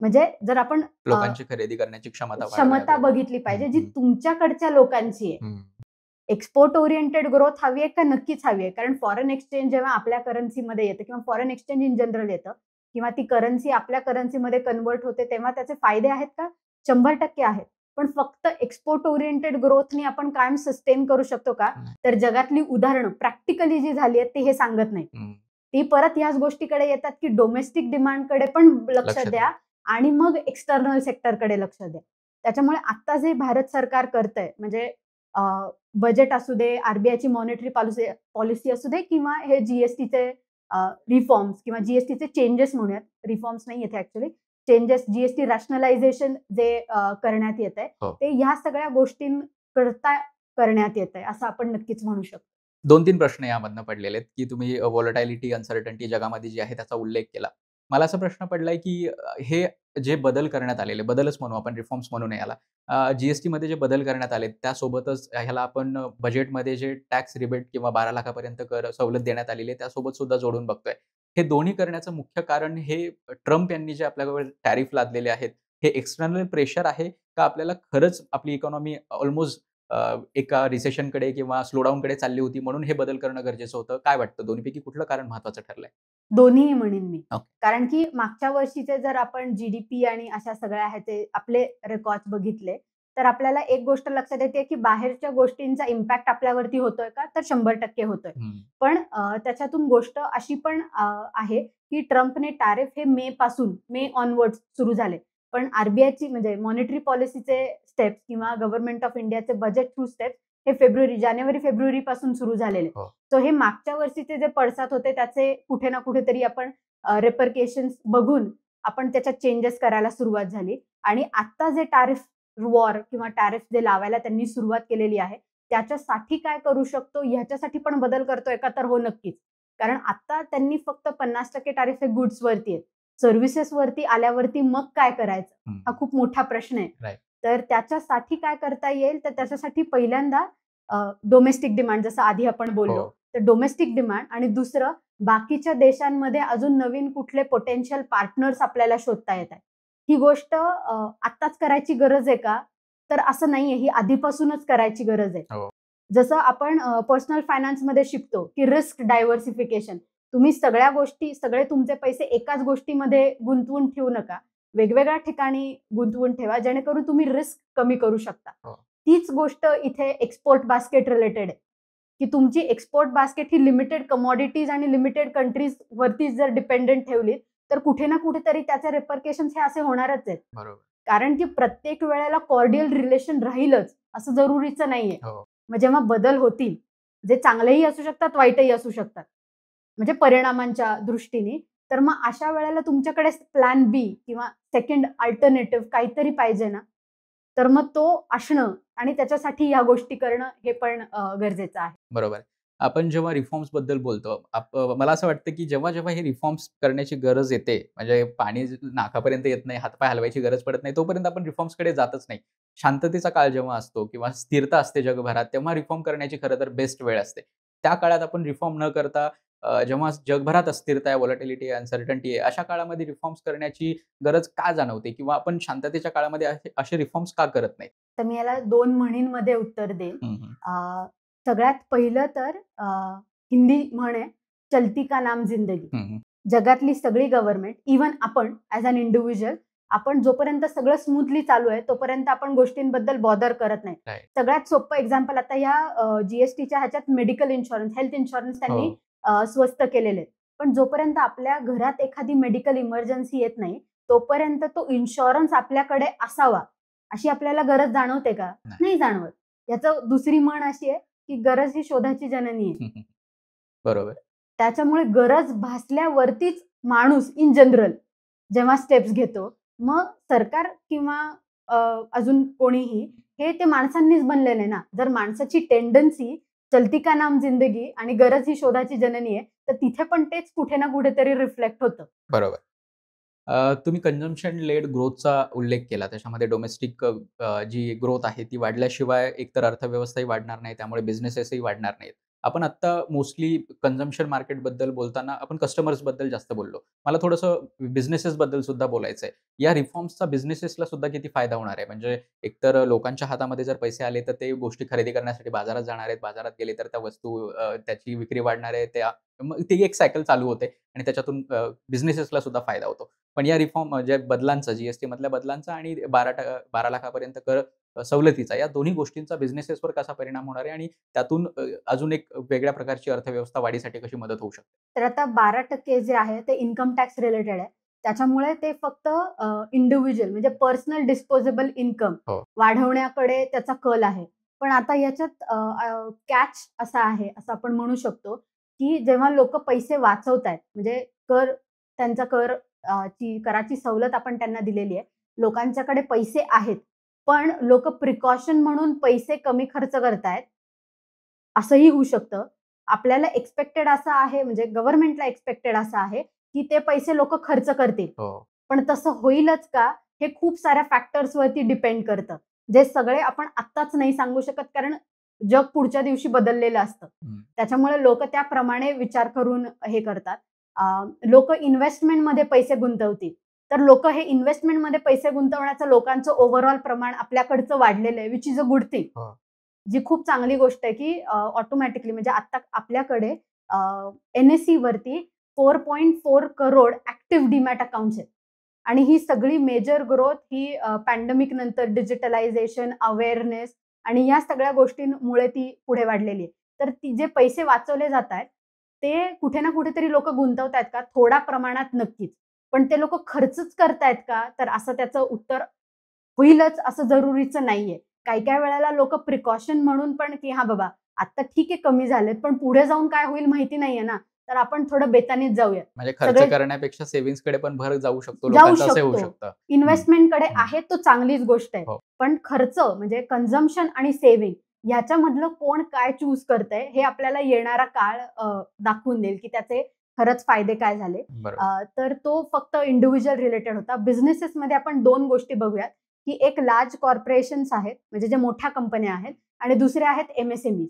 म्हणजे जर आपण लोकांची खरेदी करण्याची क्षमता क्षमता बघितली पाहिजे, जी हम्म. तुमच्याकडच्या लोकांची आहे. हम्म. एक्सपोर्ट ओरिएंटेड ग्रोथ हवी आहे का? नक्कीच हवी आहे. कारण फॉरेन एक्सचेंज जेव्हा आपल्या करन्सीमध्ये येतं किंवा फॉरेन एक्सचेंज इन जनरल येतं किंवा ती करन्सी आपल्या करन्सीमध्ये कन्वर्ट होते, तेव्हा त्याचे फायदे आहेत का? 100% आहेत. पण फक्त एक्सपोर्ट ओरिएंटेड ग्रोथनी आपण कायम सस्टेन करू शकतो का? नाही. तर जगातली उदाहरणं प्रॅक्टिकली जी झाली आहेत ती हे सांगत नाही. हम्म. ती परत ह्याच गोष्टीकडे येतात, की डोमेस्टिक डिमांडकडे पण लक्ष लक्ष द्या आणि मग एक्सटर्नल सेक्टरकडे लक्ष द्या. त्याच्यामुळे आता जे भारत सरकार करतंय, म्हणजे बजेट असू दे, आरबीआयची मॉनिटरी पॉलिसी असू दे, किंवा हे जीएसटीचे रिफॉर्म्स किंवा जीएसटीचे चेंजेस म्हणूयात, रिफॉर्म्स नाही येते ऍक्च्युली, चेंजेस, जीएसटी रॅशनलायझेशन जे करण्यात येत आहे, हो. ते ह्या सगळ्या गोष्टींकरता करण्यात येत आहे, असं आपण नक्कीच म्हणू शकतो. 2-3 प्रश्न यामधनं पडलेले आहेत, की तुम्ही व्हॉलॅटिलिटी, अनसर्टन्टी जगामध्ये जी आहे त्याचा उल्लेख केला. मला असा प्रश्न पडलाय, की हे जे बदल करण्यात आलेले, बदलच म्हणू आपण, रिफॉर्म्स म्हणू नये याला. जीएसटीमध्ये जे बदल करण्यात आले, त्यासोबतच ह्याला आपण बजेटमध्ये जे टॅक्स रिबेट किंवा 12 लाखापर्यंत कर सवलत देण्यात आलेली आहे, त्यासोबत सुद्धा जोडून बघतोय. हे दोन्ही करण्याचं मुख्य कारण हे ट्रम्प यांनी जे आपल्यावर टॅरिफ लादलेले आहेत, हे एक्सटर्नल प्रेशर आहे का आपल्याला खरंच आपली इकॉनॉमी ऑलमोस्ट एका रिसेशनकडे किंवा स्लोडाऊनकडे चालली होती म्हणून हे बदल करणं गरजेचं होतं? काय वाटतं दोन्हीपैकी कुठलं कारण महत्त्वाचं ठरलंय? दोन्हीही म्हणेन मी. ओके. कारण की मागच्या वर्षीचे जर आपण जी-डी-पी आणि अशा सगळ्या ह्याचे आपले रेकॉर्ड्स बघितले, तर आपल्याला एक गोष्ट लक्षात येते की बाहेरच्या गोष्टींचा इम्पॅक्ट आपल्यावरती होतोय का? तर 100% होतोय. पण त्याच्यातून गोष्ट अशी पण आहे की ट्रम्पने टॅरिफ हे मे ऑनवर्ड्स सुरू झाले. पण आरबीआयची म्हणजे मॉनिटरी पॉलिसीचे स्टेप्स किंवा गव्हर्नमेंट ऑफ इंडियाचे बजेट थ्रू स्टेप्स हे जानेवारी-फेब्रुवारी पासून सुरू झालेले. हो. सो हे मागच्या वर्षीचे जे पडसाद होते त्याचे कुठे ना कुठेतरी आपण रिपरकेशन्स बघून आपण त्याच्यात चेंजेस करायला सुरुवात झाली आणि आता जे टॅरिफ वॉर किंवा टॅरिफ जे लावायला त्यांनी सुरुवात केलेली आहे, त्याच्यासाठी काय करू शकतो ह्याच्यासाठी पण बदल करतोय का? तर हो, नक्कीच. कारण आता त्यांनी फक्त 50% टॅरिफ हे गुड्सवरती आहे. सर्व्हिसेसवरती आल्यावरती मग काय करायचं? हा खूप मोठा प्रश्न आहे. राइट. तर त्याच्यासाठी काय करता येईल? तर त्याच्यासाठी पहिल्यांदा डोमेस्टिक डिमांड जसं आधी आपण बोललो, हो. तर डोमेस्टिक डिमांड आणि दुसरं बाकीच्या देशांमध्ये अजून नवीन कुठले पोटेन्शियल पार्टनर्स आपल्याला शोधता येतात. ही गोष्ट आत्ताच करायची गरज आहे का? तर असं नाहीये. ही आधीपासूनच करायची गरज आहे. हो. जसं आपण पर्सनल फायनान्समध्ये शिकतो की रिस्क डायव्हर्सिफिकेशन. तुम्ही सगळ्या गोष्टी, सगळे तुमचे पैसे एकाच गोष्टीमध्ये गुंतवून ठेवू नका. वेगवेगळ्या ठिकाणी गुंतवून ठेवा, जेणेकरून तुम्ही रिस्क कमी करू शकता. हो. तीच गोष्ट इथे एक्सपोर्ट बास्केट रिलेटेड आहे, की तुमची एक्सपोर्ट बास्केट ही लिमिटेड कमॉडिटीज आणि लिमिटेड कंट्रीज वरतीच जर डिपेंडंट ठेवली, तर कुठे ना कुठेतरी त्याचे रिपरकेशन्स हे असे होणारच आहेत. बरोबर. कारण की प्रत्येक वेळेला कॉर्डियल रिलेशन राहीलच असं जरुरीचं नाहीये. हो. मग जेव्हा बदल होतील, जे चांगलेही असू शकतात, वाईटही असू शकतात, म्हणजे परिणामांच्या दृष्टीने, तर मग अशा वेळेला तुमच्याकडे प्लॅन बी किंवा सेकंड अल्टरनेटिव्ह काहीतरी पाहिजे ना, तर मग तो असणं आणि त्याच्यासाठी ह्या गोष्टी करणं हे पण गरजेचं आहे. बरोबर. आपण जेव्हा रिफॉर्म्सबद्दल बोलतो, मला असं वाटतं, की जेव्हा हे रिफॉर्म्स करण्याची गरज येते, म्हणजे पाणी नाकापर्यंत येत नाही, हातपाय हलवायची गरज पडत नाही, तोपर्यंत आपण रिफॉर्म्सकडे जातच नाही. शांततेचा काळ जेव्हा असतो किंवा स्थिरता असते जगभरात, तेव्हा रिफॉर्म करण्याची खरं तर बेस्ट वेळ असते. त्या काळात आपण रिफॉर्म न करता जेव्हा जगभरात अस्थिरता आहे, व्हॉलॅटिलिटी आहे, अनसर्टनिटी आहे, अशा काळामध्ये रिफॉर्म्स करण्याची गरज का जाणवते? किंवा आपण शांततेच्या काळामध्ये असे रिफॉर्म्स का करत नाही? तर मी याला 2 म्हणींमध्ये उत्तर देईन. हं, हं. सगळ्यात पहिलं तर हिंदी म्हण आहे, चलती का नाम जिंदगी. हं, हं. जगातली सगळी गव्हर्नमेंट, इव्हन आपण ॲज अन इंडिव्हिज्युअल, आपण जोपर्यंत सगळं स्मूथली चालू आहे, तोपर्यंत आपण गोष्टींबद्दल बॉदर करत नाही. राइट. सगळ्यात सोपं एक्झाम्पल आता ह्या जीएसटीच्या ह्याच्यात मेडिकल इन्शुरन्स, हेल्थ इन्शुरन्स त्यांनी हो. स्वस्त केलेले आहेत. पण जोपर्यंत आपल्या घरात एखादी मेडिकल इमर्जन्सी येत नाही, तोपर्यंत तो इन्शुरन्स आपल्याकडे असावा, अशी आपल्याला गरज जाणवते का? नाही. नाही जाणवत. याचं दुसरी म्हण अशी आहे, की गरज ही शोधाची जननी आहे. हं, हं. बरोबर. त्याच्यामुळे गरज भासल्यावरतीच माणूस इन जनरल जेव्हा स्टेप्स घेतो, मग सरकार किंवा अजून कोणीही हे ते माणसांनीच बनलेलं आहे ना. जर माणसाची टेंडन्सी चलती का नाम जिंदगी आणि गरज ही शोधाची जननी आहे, तर तिथे पण तेच कुठे ना कुठेतरी रिफ्लेक्ट होतं. बरोबर. तुम्ही कन्झम्पशन लेड ग्रोथचा उल्लेख केला. त्याच्यामध्ये डोमेस्टिक जी ग्रोथ आहे ती वाढल्याशिवाय एकतर अर्थव्यवस्थाही वाढणार नाही, त्यामुळे बिझनेसेसही वाढणार नाहीत. आपण आत्ता मोस्टली कन्झम्पशन मार्केटबद्दल बोलताना आपण कस्टमर्सबद्दल जास्त बोललो. मला थोडंसं बिझनेसेसबद्दल सुद्धा बोलायचं आहे. या रिफॉर्म्सचा बिझनेसेसला सुद्धा किती फायदा होणार आहे? म्हणजे एकतर लोकांच्या हातामध्ये जर पैसे आले, तर ते गोष्टी खरेदी करण्यासाठी बाजारात जाणार आहेत. बाजारात गेले तर त्या वस्तू त्याची विक्री वाढणार आहे. मग ती एक सायकल चालू होते आणि त्याच्यातून बिझनेसेसला सुद्धा फायदा होतो. पण या रिफॉर्म ज्या बदलांचा, जीएसटीमधल्या बदलांचा आणि 12 लाखापर्यंत कर सवलतीचा, या दोन्ही गोष्टींचा बिझनेसेसवर कसा परिणाम होणार आहे आणि त्यातून अजून एक वेगळ्या प्रकारची अर्थव्यवस्था वाढीसाठी कशी मदत होऊ शकते? तर आता 12% जे आहे ते इन्कम टॅक्स रिलेटेड आहे. त्याच्यामुळे ते फक्त इंडिव्हिज्युअल म्हणजे पर्सनल डिस्पोजेबल इन्कम हो. वाढवण्याकडे त्याचा कल आहे. पण आता याच्यात कॅच असा आहे, असं आपण म्हणू शकतो, की जेव्हा लोकं पैसे वाचवतायत म्हणजे त्यांचा कराची सवलत आपण त्यांना दिलेली आहे. लोकांच्याकडे पैसे आहेत, पण लोकं प्रिकॉशन म्हणून पैसे कमी खर्च करतायत. असंही होऊ शकतं. आपल्याला एक्स्पेक्टेड असं आहे म्हणजे गव्हर्नमेंटला एक्स्पेक्टेड असं आहे, की ते पैसे लोकं खर्च करतील. हो. पण तसं होईलच का? हे खूप साऱ्या फॅक्टर्सवरती डिपेंड करतं. जे सगळे आपण आत्ताच नाही सांगू शकत कारण जग पुढच्या दिवशी बदललेलं असतं. हं. त्याच्यामुळे लोकं त्याप्रमाणे विचार करून हे करतात. लोकं इन्व्हेस्टमेंटमध्ये पैसे गुंतवतील. तर लोकं हे इन्व्हेस्टमेंटमध्ये पैसे गुंतवण्याचं लोकांचं ओव्हरऑल प्रमाण आपल्याकडचं वाढलेलं आहे, which is a good thing. हो. जी खूप चांगली गोष्ट आहे, की ऑटोमॅटिकली म्हणजे आता आपल्याकडे NSE वरती 4.4 करोड ॲक्टिव्ह डीमॅट अकाउंट्स आहेत. आणि ही सगळी मेजर ग्रोथ ही पॅन्डेमिक नंतर डिजिटलायझेशन, अवेअरनेस आणि या सगळ्या गोष्टींमुळे ती पुढे वाढलेली आहे. तर ती जे पैसे वाचवले जातायत, ते कुठे ना कुठेतरी लोकं गुंतवतायत का? थोड्या प्रमाणात नक्कीच. पण ते लोकं खर्चच करतायत का? तर असं त्याचं उत्तर होईलच असं जरुरीचं नाहीये. काही-काही वेळेला लोकं प्रिकॉशन म्हणून पण, की हां बाबा, आता ठीक आहे कमी झालेत, पण पुढे जाऊन काय होईल माहिती नाहीये ना, तर आपण थोडं बेतानीच जाऊया. म्हणजे खर्च सगळे करण्यापेक्षा सेव्हिंग्जकडे पण भर जाऊ शकतो जाऊ लोकांचं, असंही होऊ शकतो. शकतं. हं, इन्व्हेस्टमेंटकडे हं. आहे तो चांगलीच गोष्ट आहे. हो. पण खर्च म्हणजे कन्झम्पशन आणि सेव्हिंग ह्याच्यामधलं कोण काय चूज करतंय हे आपल्याला येणारा काळ दाखवून देईल, की त्याचे खरंच फायदे काय झाले. बरोबर. तर तो फक्त इंडिव्हिज्युअल रिलेटेड होता. बिझनेसेसमध्ये आपण 2 गोष्टी बघूयात, की एक लार्ज कॉर्पोरेशन्स आहेत, म्हणजे ज्या मोठ्या कंपन्या आहेत आणि दुसऱ्या आहेत एम-एस-एम-ई.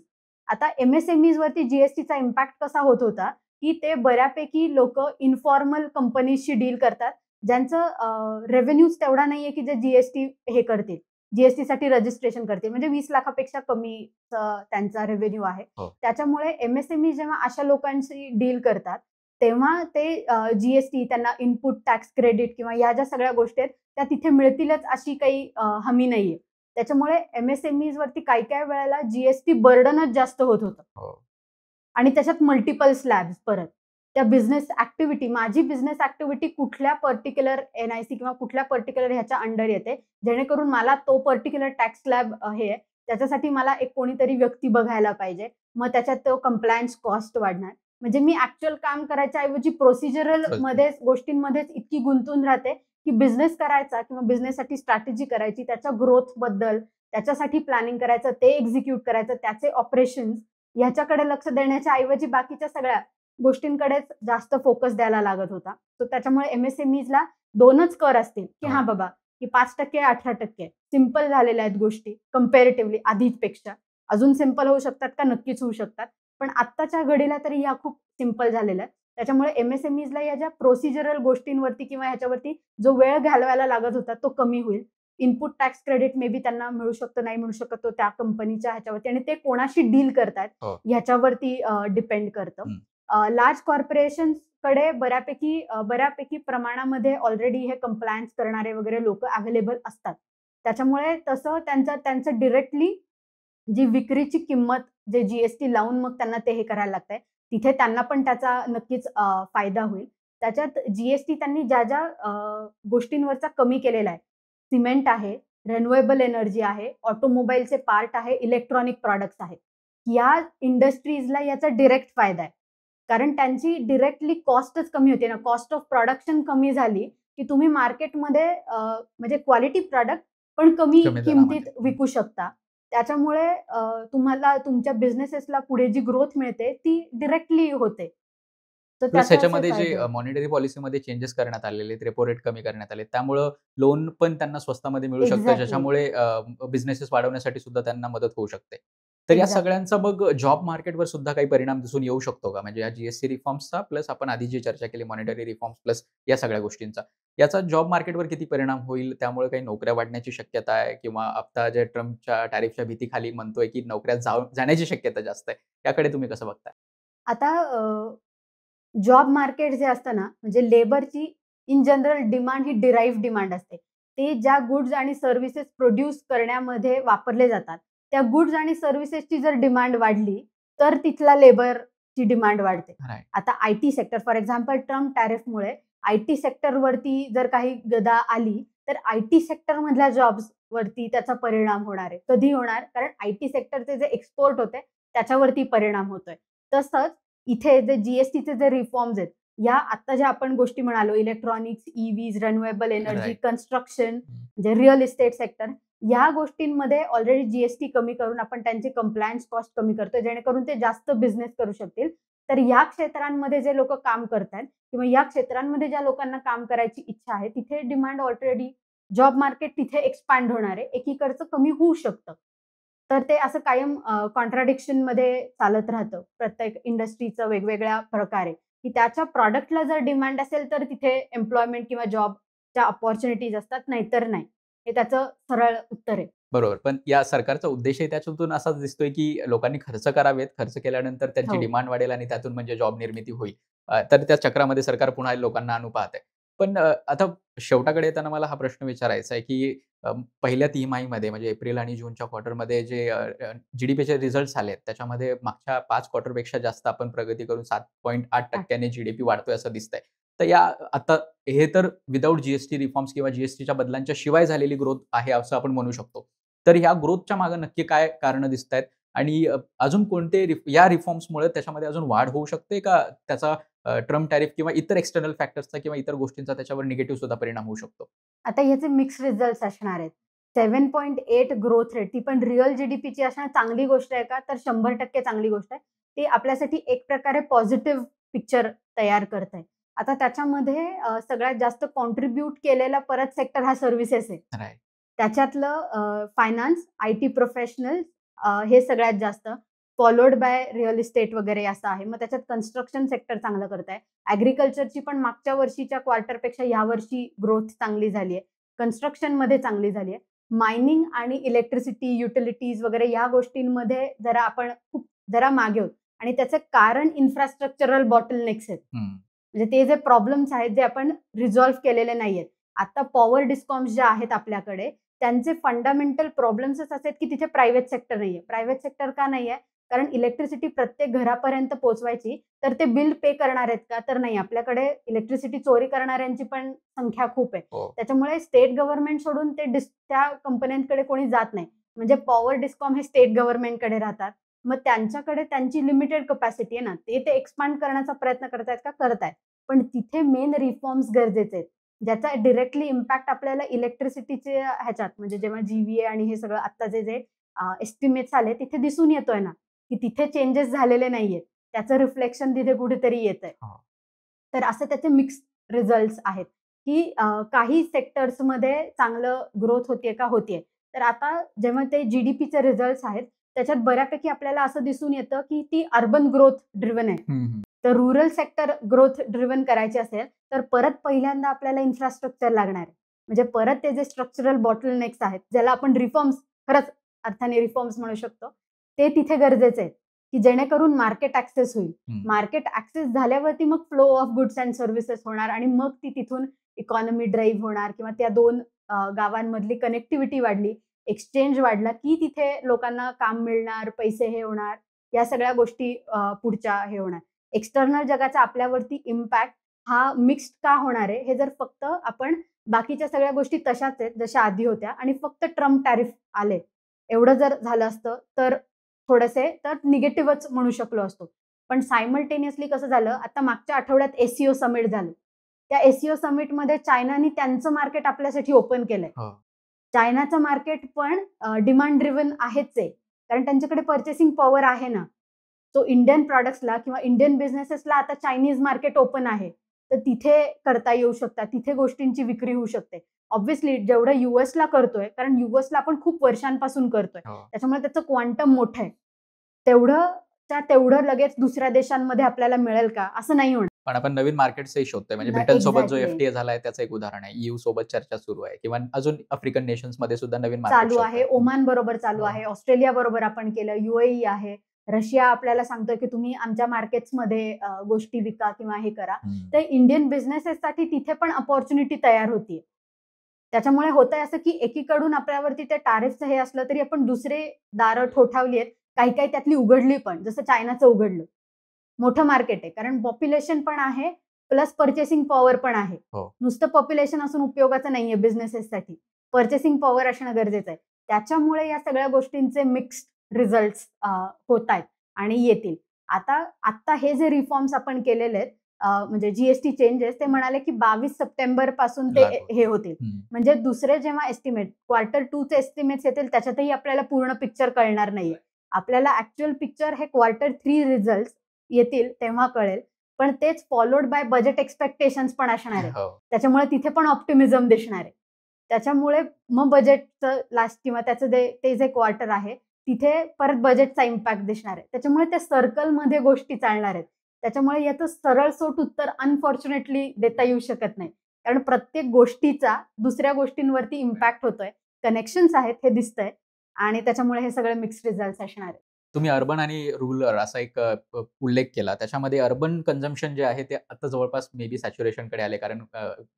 आता एम-एस-एम-ईजवरती जी-एस-टीचा इम्पॅक्ट कसा होत होता, की ते बऱ्यापैकी लोकं इन्फॉर्मल कंपनीजशी डील करतात. ज्यांचं रेव्हेन्यूच तेवढा नाहीये, की जे जी हे करतील. जी-एस-टीसाठी रजिस्ट्रेशन करतील. म्हणजे 20 लाखापेक्षा कमीचा त्यांचा रेव्हेन्यू आहे. हो. त्याच्यामुळे एम-एस-एम-ई जेव्हा अशा लोकांशी डील करतात, तेव्हा ते जी-एस-टी त्यांना इनपुट टॅक्स क्रेडिट किंवा या ज्या सगळ्या गोष्टी आहेत, त्या तिथे मिळतीलच अशी काही हमी नाहीये. त्याच्यामुळे एम-एस-एम-ईजवरती काही-काही वेळेला जी-एस-टी बर्डनच जास्त होत होतं. हो. आणि त्याच्यात मल्टिपल स्लॅब्स परत. त्या बिझनेस ॲक्टिव्हिटी माझी बिझनेस ॲक्टिव्हिटी कुठल्या पर्टिक्युलर एन-आय-सी किंवा कुठल्या पर्टिक्युलर ह्याच्या अंडर येते, जेणेकरून मला तो पर्टिक्युलर टॅक्स स्लॅब हे आहे, त्याच्यासाठी मला एक कोणीतरी व्यक्ती बघायला पाहिजे. मग त्याच्यात तो कंप्लायन्स कॉस्ट वाढणार. म्हणजे मी ॲक्चुअल काम करायच्या ऐवजी प्रोसिजरलमध्येच गोष्टींमध्येच इतकी गुंतून राहते, की बिझनेस करायचा किंवा बिझनेससाठी स्ट्रॅटेजी करायची, त्याच्या ग्रोथबद्दल, त्याच्यासाठी प्लॅनिंग करायचं, ते एक्झिक्यूट करायचं, त्याचे ऑपरेशन्स ह्याच्याकडे लक्ष देण्याच्या ऐवजी बाकीच्या सगळ्या गोष्टींकडेच जास्त फोकस द्यायला लागत होता. तर त्याच्यामुळे एम-एस-एम-ईजला 2च कर असतील, की हो. हां बाबा, की 5% 18% सिंपल झालेल्या आहेत गोष्टी कंपॅरेटिव्हली आधीपेक्षा. अजून सिंपल होऊ शकतात का? नक्कीच होऊ शकतात. पण आत्ताच्या घडीला तरी ह्या खूप सिंपल झालेल्या आहेत. त्याच्यामुळे एम-एस-एम-ईजला या ज्या प्रोसिजरल गोष्टींवरती किंवा ह्याच्यावरती जो वेळ घालवायला लागत होता, तो कमी होईल. Input tax credit may be त्यांना मिळू शकतं, नाही मिळू शकत तो त्या कंपनीच्या ह्याच्यावरती आणि ते कोणाशी डील करतायत हो. ह्याच्यावरती डिपेंड करतं. हं. लार्ज कॉर्पोरेशन्सकडे बऱ्यापैकी प्रमाणामध्ये ऑलरेडी हे कंप्लायन्स करणारे वगैरे लोकं अवेलेबल असतात. त्याच्यामुळे तसं त्यांचं डायरेक्टली जी विक्रीची किंमत जे जी लावून मग त्यांना ते हे करायला लागतंय, तिथे त्यांना पण त्याचा नक्कीच फायदा होईल. त्याच्यात जी त्यांनी ज्या गोष्टींवरचा कमी केलेला आहे. सिमेंट आहे, रिन्युएबल एनर्जी आहे, ऑटोमोबाईलचे पार्ट आहे, इलेक्ट्रॉनिक प्रॉडक्ट्स आहेत. या इंडस्ट्रीजला याचा डायरेक्ट फायदा आहे. कारण त्यांची डायरेक्टली कॉस्टच कमी होते ना, कॉस्ट ऑफ प्रोडक्शन कमी झाली, की तुम्ही मार्केटमध्ये म्हणजे क्वालिटी प्रॉडक्ट पण कमी कमी किमतीत दरामध्ये. विकू शकता. त्याच्यामुळे तुम्हाला तुमच्या बिझनेसेसला पुढे जी ग्रोथ मिळते ती डायरेक्टली होते. तर प्लस त्याचे असे ह्याच्यामध्ये जे फायदे आहेत. मॉनिटरी पॉलिसीमध्ये चेंजेस करण्यात आलेले आहेत, रेपो रेट कमी करण्यात आले. त्यामुळं लोन पण त्यांना स्वस्तामध्ये मिळू शकतं, एक्झॅक्टली, ज्याच्यामुळे बिझनेसेस वाढवण्यासाठी सुद्धा त्यांना मदत होऊ शकते. तर या एक्झॅक्टली. सगळ्यांचा मग जॉब मार्केटवर सुद्धा काही परिणाम दिसून येऊ शकतो का? म्हणजे या जी रिफॉर्म्सचा प्लस आपण आधी जी चर्चा केली मॉनिटरी रिफॉर्म्स प्लस या सगळ्या गोष्टींचा. याचा जॉब मार्केटवर किती परिणाम होईल? त्यामुळे काही नोकऱ्या वाढण्याची शक्यता आहे किंवा आता जे ट्रम्पच्या टॅरिफच्या भीतीखाली म्हणतोय, की नोकऱ्या जाण्याची शक्यता जास्त आहे. याकडे तुम्ही कसं बघताय? आता जॉब मार्केट जे असतं ना, म्हणजे लेबरची इन जनरल डिमांड ही डिराइव्ह डिमांड असते. ते ज्या गुड्स आणि सर्व्हिसेस प्रोड्यूस करण्यामध्ये वापरले जातात, त्या गुड्स आणि सर्व्हिसेसची जर डिमांड वाढली, तर तिथला लेबरची डिमांड वाढते. राइट. आता IT sector for example Trump टॅरिफमुळे आय-टी सेक्टरवरती जर काही गदा आली, तर आय-टी सेक्टरमधल्या जॉब्सवरती त्याचा परिणाम होणार आहे. कधी होणार? कारण आय-टी सेक्टरचे जे एक्सपोर्ट होते, त्याच्यावरती परिणाम होतोय. तसंच इथे जे जे रिफॉर्म्स आहेत, या आता ज्या आपण गोष्टी म्हणालो electronics, EVs, renewable energy, right. Construction, म्हणजे रिअल इस्टेट सेक्टर, या गोष्टींमध्ये ऑलरेडी जी कमी करून आपण त्यांची कंप्लायन्स कॉस्ट कमी करतोय, जेणेकरून ते जास्त बिझनेस करू शकतील. तर या क्षेत्रांमध्ये जे लोकं काम करतायत किंवा या क्षेत्रांमध्ये ज्या लोकांना काम करायची इच्छा आहे, तिथे डिमांड ऑलरेडी जॉब मार्केट तिथे एक्सपांड होणार आहे. एकीकडचं कमी होऊ शकतं. तर ते असं कायम कॉन्ट्राडिक्शनमध्ये चालत राहतं. प्रत्येक इंडस्ट्रीचं वेगवेगळ्या प्रकारे, की त्याच्या प्रॉडक्टला जर डिमांड असेल, तर तिथे एम्प्लॉयमेंट किंवा जॉबच्या अपॉर्च्युनिटीज असतात, नाहीतर नाही. हे त्याचं सरळ उत्तर आहे. बरोबर. पण या सरकारचा उद्देशही त्याच्यातून असाच दिसतोय, की लोकांनी खर्च करावेत. खर्च केल्यानंतर त्यांची हो. डिमांड वाढेल आणि त्यातून म्हणजे जॉब निर्मिती होईल. तर त्या चक्रामध्ये सरकार पुन्हा लोकांना आणू पाहतंय. पण आता शेवटाकडे येताना मला हा प्रश्न विचारायचा आहे, की पहिल्या तिमाहीमध्ये म्हणजे एप्रिल आणि जूनच्या क्वार्टरमध्ये जे जी-डी-पीचे रिझल्ट्स आलेत, त्याच्यामध्ये मागच्या 5 क्वार्टरपेक्षा जास्त आपण प्रगती करून 7.8% ने जी-डी-पी वाढतोय असं दिसतंय. तर आता हे तर विथआऊट जी रिफॉर्म्स किंवा जी-एस-टीच्या बदलांच्या शिवाय झालेली ग्रोथ आहे असं आपण म्हणू शकतो. तर ह्या ग्रोथच्या मागे नक्की काय कारणं दिसतायत? आणि अजून कोणते या रिफॉर्म्समुळे त्याच्यामध्ये अजून वाढ होऊ शकते का त्याचा ट्रम्प टॅरिफ किंवा इतर एक्सटर्नल फॅक्टर्सचा किंवा इतर गोष्टींचा त्याच्यावर निगेटिव्ह सुद्धा परिणाम होऊ शकतो? आता ह्याचे मिक्स रिझल्ट्स असणार आहेत. 7.8 ग्रोथ रेट ती पण रिअल जी-डी-पीची असणं चांगली गोष्ट आहे का? तर 100% चांगली गोष्ट आहे. ती आपल्यासाठी एक प्रकारे पॉझिटिव्ह पिक्चर तयार करतंय. आता त्याच्यामध्ये सगळ्यात जास्त कॉन्ट्रिब्यूट केलेला परत सेक्टर हा सर्व्हिसेस आहे. राइट. त्याच्यातलं फायनान्स, आय-टी प्रोफेशनल्स हे सगळ्यात जास्त, फॉलोड बाय रिअल इस्टेट वगैरे असं आहे. मग त्याच्यात कन्स्ट्रक्शन सेक्टर चांगलं करतंय. ॲग्रीकल्चरची पण मागच्या वर्षीच्या क्वार्टरपेक्षा यावर्षी ग्रोथ चांगली झाली आहे. कन्स्ट्रक्शनमध्ये चांगली झाली आहे. मायनिंग आणि इलेक्ट्रिसिटी, युटिलिटीज वगैरे या गोष्टींमध्ये जरा आपण खूप जरा मागे आहोत आणि त्याचं कारण इन्फ्रास्ट्रक्चरल बॉटलनेक्स आहेत. हं. म्हणजे ते जे प्रॉब्लेम्स आहेत जे आपण रिझॉल्व्ह केलेले नाहीयेत. आता पॉवर डिस्कॉम्स ज्या आहेत आपल्याकडे, त्यांचे फंडामेंटल प्रॉब्लेम्सच असे आहेत, की तिथे प्रायव्हेट सेक्टर नाहीये. प्रायव्हेट सेक्टर का नाहीये? कारण इलेक्ट्रिसिटी प्रत्येक घरापर्यंत पोहोचवायची, तर ते बिल पे करणार आहेत का? तर नाही. आपल्याकडे इलेक्ट्रिसिटी चोरी करणाऱ्यांची पण संख्या खूप आहे. हो. त्याच्यामुळे स्टेट गव्हर्नमेंट सोडून त्या कंपन्यांकडे कोणी जात नाही. म्हणजे पॉवर डिस्कॉम हे स्टेट गव्हर्नमेंटकडे राहतात. मग त्यांच्याकडे त्यांची लिमिटेड कपॅसिटी आहे ना, ते एक्सपांड करण्याचा प्रयत्न करतायत का? करतायत. पण तिथे मेन रिफॉर्म्स गरजेचे आहेत. ज्याचा डायरेक्टली इम्पॅक्ट आपल्याला इलेक्ट्रिसिटीचे ह्याच्यात म्हणजे जेव्हा जी-व्ही-ए आणि हे सगळं आत्ताचे जे एस्टिमेट्स आले तिथे दिसून येतोय ना, की तिथे चेंजेस झालेले नाहीयेत. त्याचं रिफ्लेक्शन तिथे कुठेतरी येतंय. हां. तर असं त्याचे मिक्स रिझल्ट्स आहेत, की काही सेक्टर्समध्ये चांगलं ग्रोथ होतीये का? होतीये. तर आता जेव्हा ते जी-डी-पीचे रिझल्ट्स आहेत, त्याच्यात बऱ्यापैकी आपल्याला असं दिसून येतं, की ती अर्बन ग्रोथ ड्रिव्हन आहे. हं, हं. तर रुरल सेक्टर ग्रोथ ड्रिव्हन करायची असेल, तर परत पहिल्यांदा आपल्याला इन्फ्रास्ट्रक्चर लागणार आहे. म्हणजे परत ते जे स्ट्रक्चरल बॉटलनेक्स आहेत, ज्याला आपण रिफॉर्म्स खरंच अर्थाने रिफॉर्म्स म्हणू शकतो, ते तिथे गरजेचे आहेत, की जेणेकरून मार्केट ॲक्सेस होईल. हं. मार्केट ॲक्सेस झाल्यावरती मग flow of goods and services होणार आणि मग ती तिथून इकॉनॉमी ड्राईव्ह होणार किंवा त्या 2 गावांमधली कनेक्टिव्हिटी वाढली, एक्सचेंज वाढला, की तिथे लोकांना काम मिळणार, पैसे हे होणार, या सगळ्या गोष्टी पुढच्या हे होणार. एक्सटर्नल जगाचा आपल्यावरती इम्पॅक्ट हा मिक्स्ड का होणार आहे? हे जर फक्त आपण बाकीच्या सगळ्या गोष्टी तशाच आहेत, जशा आधी होत्या आणि फक्त ट्रम्प टॅरिफ आले, एवढं जर झालं असतं, तर थोडेसे तर निगेटिव्हच म्हणू शकलो असतो. पण सायमल्टेनियसली कसं झालं, आता मागच्या आठवड्यात एस-सी-ओ समिट झालं. त्या एस-सी-ओ समिटमध्ये चायनानी त्यांचं मार्केट आपल्यासाठी ओपन केलंय. हो. चायनाचं मार्केट पण डिमांड ड्रिव्हन आहेच आहे. कारण त्यांच्याकडे पर्चेसिंग पॉवर आहे ना. सो इंडियन प्रॉडक्ट्सला किंवा इंडियन बिझनेसेसला आता चायनीज मार्केट ओपन आहे. तर तिथे करता येऊ शकतात. तिथे गोष्टींची विक्री होऊ शकते. ऑब्व्हियसली जेवढं यूएसला करतोय, कारण यूएसला आपण खूप वर्षांपासून करतोय. हो. त्याच्यामुळे त्याचं क्वांटम मोठं आहे. तेवढं लगेच दुसऱ्या देशांमध्ये आपल्याला मिळेल का? असं नाही होणार. पण आपण नवीन मार्केट्सही शोधतोय. म्हणजे ब्रिटनसोबत जो एक्झॅक्टली. एफ-टी-ए झालाय त्याचं एक उदाहरण आहे. ईयू सोबत चर्चा सुरू आहे किंवा अजून आफ्रिकन नेशन्समध्ये सुद्धा नवीन मार्केट चालू आहे. शोधताय. ओमान बरोबर चालू हो. आहे. ऑस्ट्रेलिया बरोबर आपण केलं. यूएई आहे. रशिया आपल्याला सांगतोय, की तुम्ही आमच्या मार्केट्समध्ये गोष्टी विका किंवा हे करा. हं. तर इंडियन बिझनेसेससाठी तिथे पण अपॉर्च्युनिटी तयार होतीये. त्याच्यामुळे होतंय असं, की एकीकडून आपल्यावरती त्या टॅरिफचं हे असलं तरी आपण दुसरे दारं ठोठावली आहेत. काही त्यातली उघडली पण. जसं चायनाचं उघडलं. मोठं मार्केट आहे. कारण पॉप्युलेशन पण आहे, प्लस पर्चेसिंग पॉवर पण आहे. हो. नुसतं पॉप्युलेशन असून उपयोगाचं नाहीये बिझनेसेससाठी. पर्चेसिंग पॉवर असणं गरजेचं आहे. त्याच्यामुळे या सगळ्या गोष्टींचे मिक्स्ड रिझल्ट्स होतायत आणि येतील. आत्ता हे जे रिफॉर्म्स आपण केलेले आहेत म्हणजे जी-एस-टी चेंजेस ते म्हणाले, की 22 सप्टेंबर पासून ते लागू. हे होतील. हं. म्हणजे दुसरे जेव्हा एस्टिमेट क्वार्टर 2चे एस्टिमेट्स येतील त्याच्यातही आपल्याला पूर्ण पिक्चर कळणार नाहीये. आपल्याला ॲक्चुअल पिक्चर हे क्वार्टर 3 रिझल्ट्स येतील तेव्हा कळेल. पण तेच फॉलोड बाय बजेट एक्स्पेक्टेशन्स पण असणार आहे. हो. त्याच्यामुळे तिथे पण ऑप्टिमिझम दिसणार आहे. त्याच्यामुळे मग बजेटचं लास्ट किंवा त्याचं ते जे क्वार्टर आहे, तिथे परत बजेटचा इम्पॅक्ट दिसणार आहे. त्याच्यामुळे त्या सर्कलमध्ये गोष्टी चालणार आहेत. त्याच्यामुळे याचं सरळ सोट उत्तर अनफॉर्च्युनेटली देता येऊ शकत नाही. कारण प्रत्येक गोष्टीचा दुसऱ्या गोष्टींवरती इम्पॅक्ट होतोय. कनेक्शन्स आहेत हे दिसतंय. आणि त्याच्यामुळे हे सगळे मिक्स्ड रिझल्ट्स असणार आहेत. तुम्ही अर्बन आणि रूरल असा एक उल्लेख केला. त्याच्यामध्ये अर्बन कन्झम्पशन जे आहे ते आता जवळपास मे बी सॅच्युरेशनकडे आले. कारण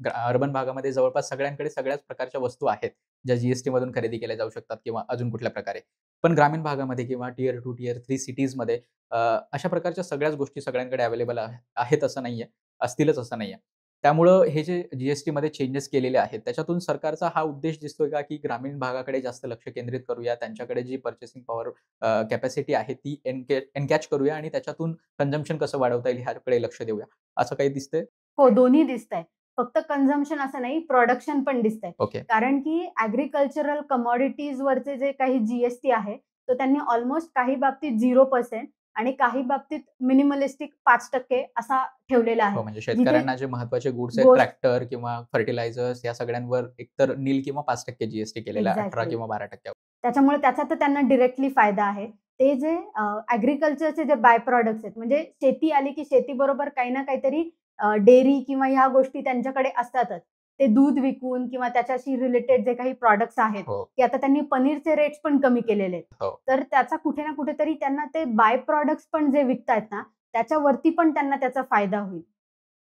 अर्बन भागामध्ये जवळपास सगळ्यांकडे सगळ्याच प्रकारच्या वस्तू आहेत, ज्या जी-एस-टीमधून खरेदी केल्या जाऊ शकतात किंवा अजून कुठल्या प्रकारे. पण ग्रामीण भागामध्ये किंवा टियर 2, टियर 3 सिटीजमध्ये अशा प्रकारच्या सगळ्याच गोष्टी सगळ्यांकडे अवेलेबल आहेत असं नाहीये, असतीलच असं नाहीये. त्यामुळं हे जे जी-एस-टीमध्ये चेंजेस केलेले आहेत, त्याच्यातून सरकारचा हा उद्देश दिसतोय का, की ग्रामीण भागाकडे जास्त लक्ष केंद्रित करूया, त्यांच्याकडे जी पर्चेसिंग पॉवर कॅपॅसिटी आहे ती एनकॅच करूया आणि त्याच्यातून कन्झम्पशन कसं वाढवता येईल ह्याकडे लक्ष देऊया. असं काही दिसतंय? हो, दोन्ही दिसतंय. फक्त कन्झम्पशन असं नाही, प्रोडक्शन पण दिसतंय. ओके. कारण की ॲग्रीकल्चरल कमॉडिटीजवरचे जे काही जी-एस-टी आहे, तो त्यांनी ऑलमोस्ट काही बाबतीत 0% आणि काही बाबतीत मिनिमलिस्टिक 5% असा ठेवलेला आहे. हो, म्हणजे जिथे शेतकऱ्यांना जे महत्त्वाचे गुड्स आहेत, गोष्ट ट्रॅक्टर किंवा फर्टिलायझर्स या सगळ्यांवर एकतर नील किंवा 5% जी-एस-टी केलेला आहे, 18 एक्झॅक्टली. किंवा 12%. त्याच्यामुळे त्याचा तर त्यांना डायरेक्टली फायदा आहे. ते जे ॲग्रीकल्चरचे जे बाय प्रॉडक्ट्स आहेत, म्हणजे शेती आली की शेतीबरोबर काही ना काहीतरी डेअरी किंवा ह्या गोष्टी त्यांच्याकडे असतातच. ते दूध विकून किंवा त्याच्याशी रिलेटेड जे काही प्रॉडक्ट्स आहेत, हो, की आता त्यांनी पनीरचे रेट्स पण कमी केलेले आहेत. हो. तर त्याचा कुठे ना कुठेतरी त्यांना ते बाय प्रॉडक्ट्स पण जे विकतायत ना, त्याच्यावरती पण त्यांना त्याचा फायदा होईल.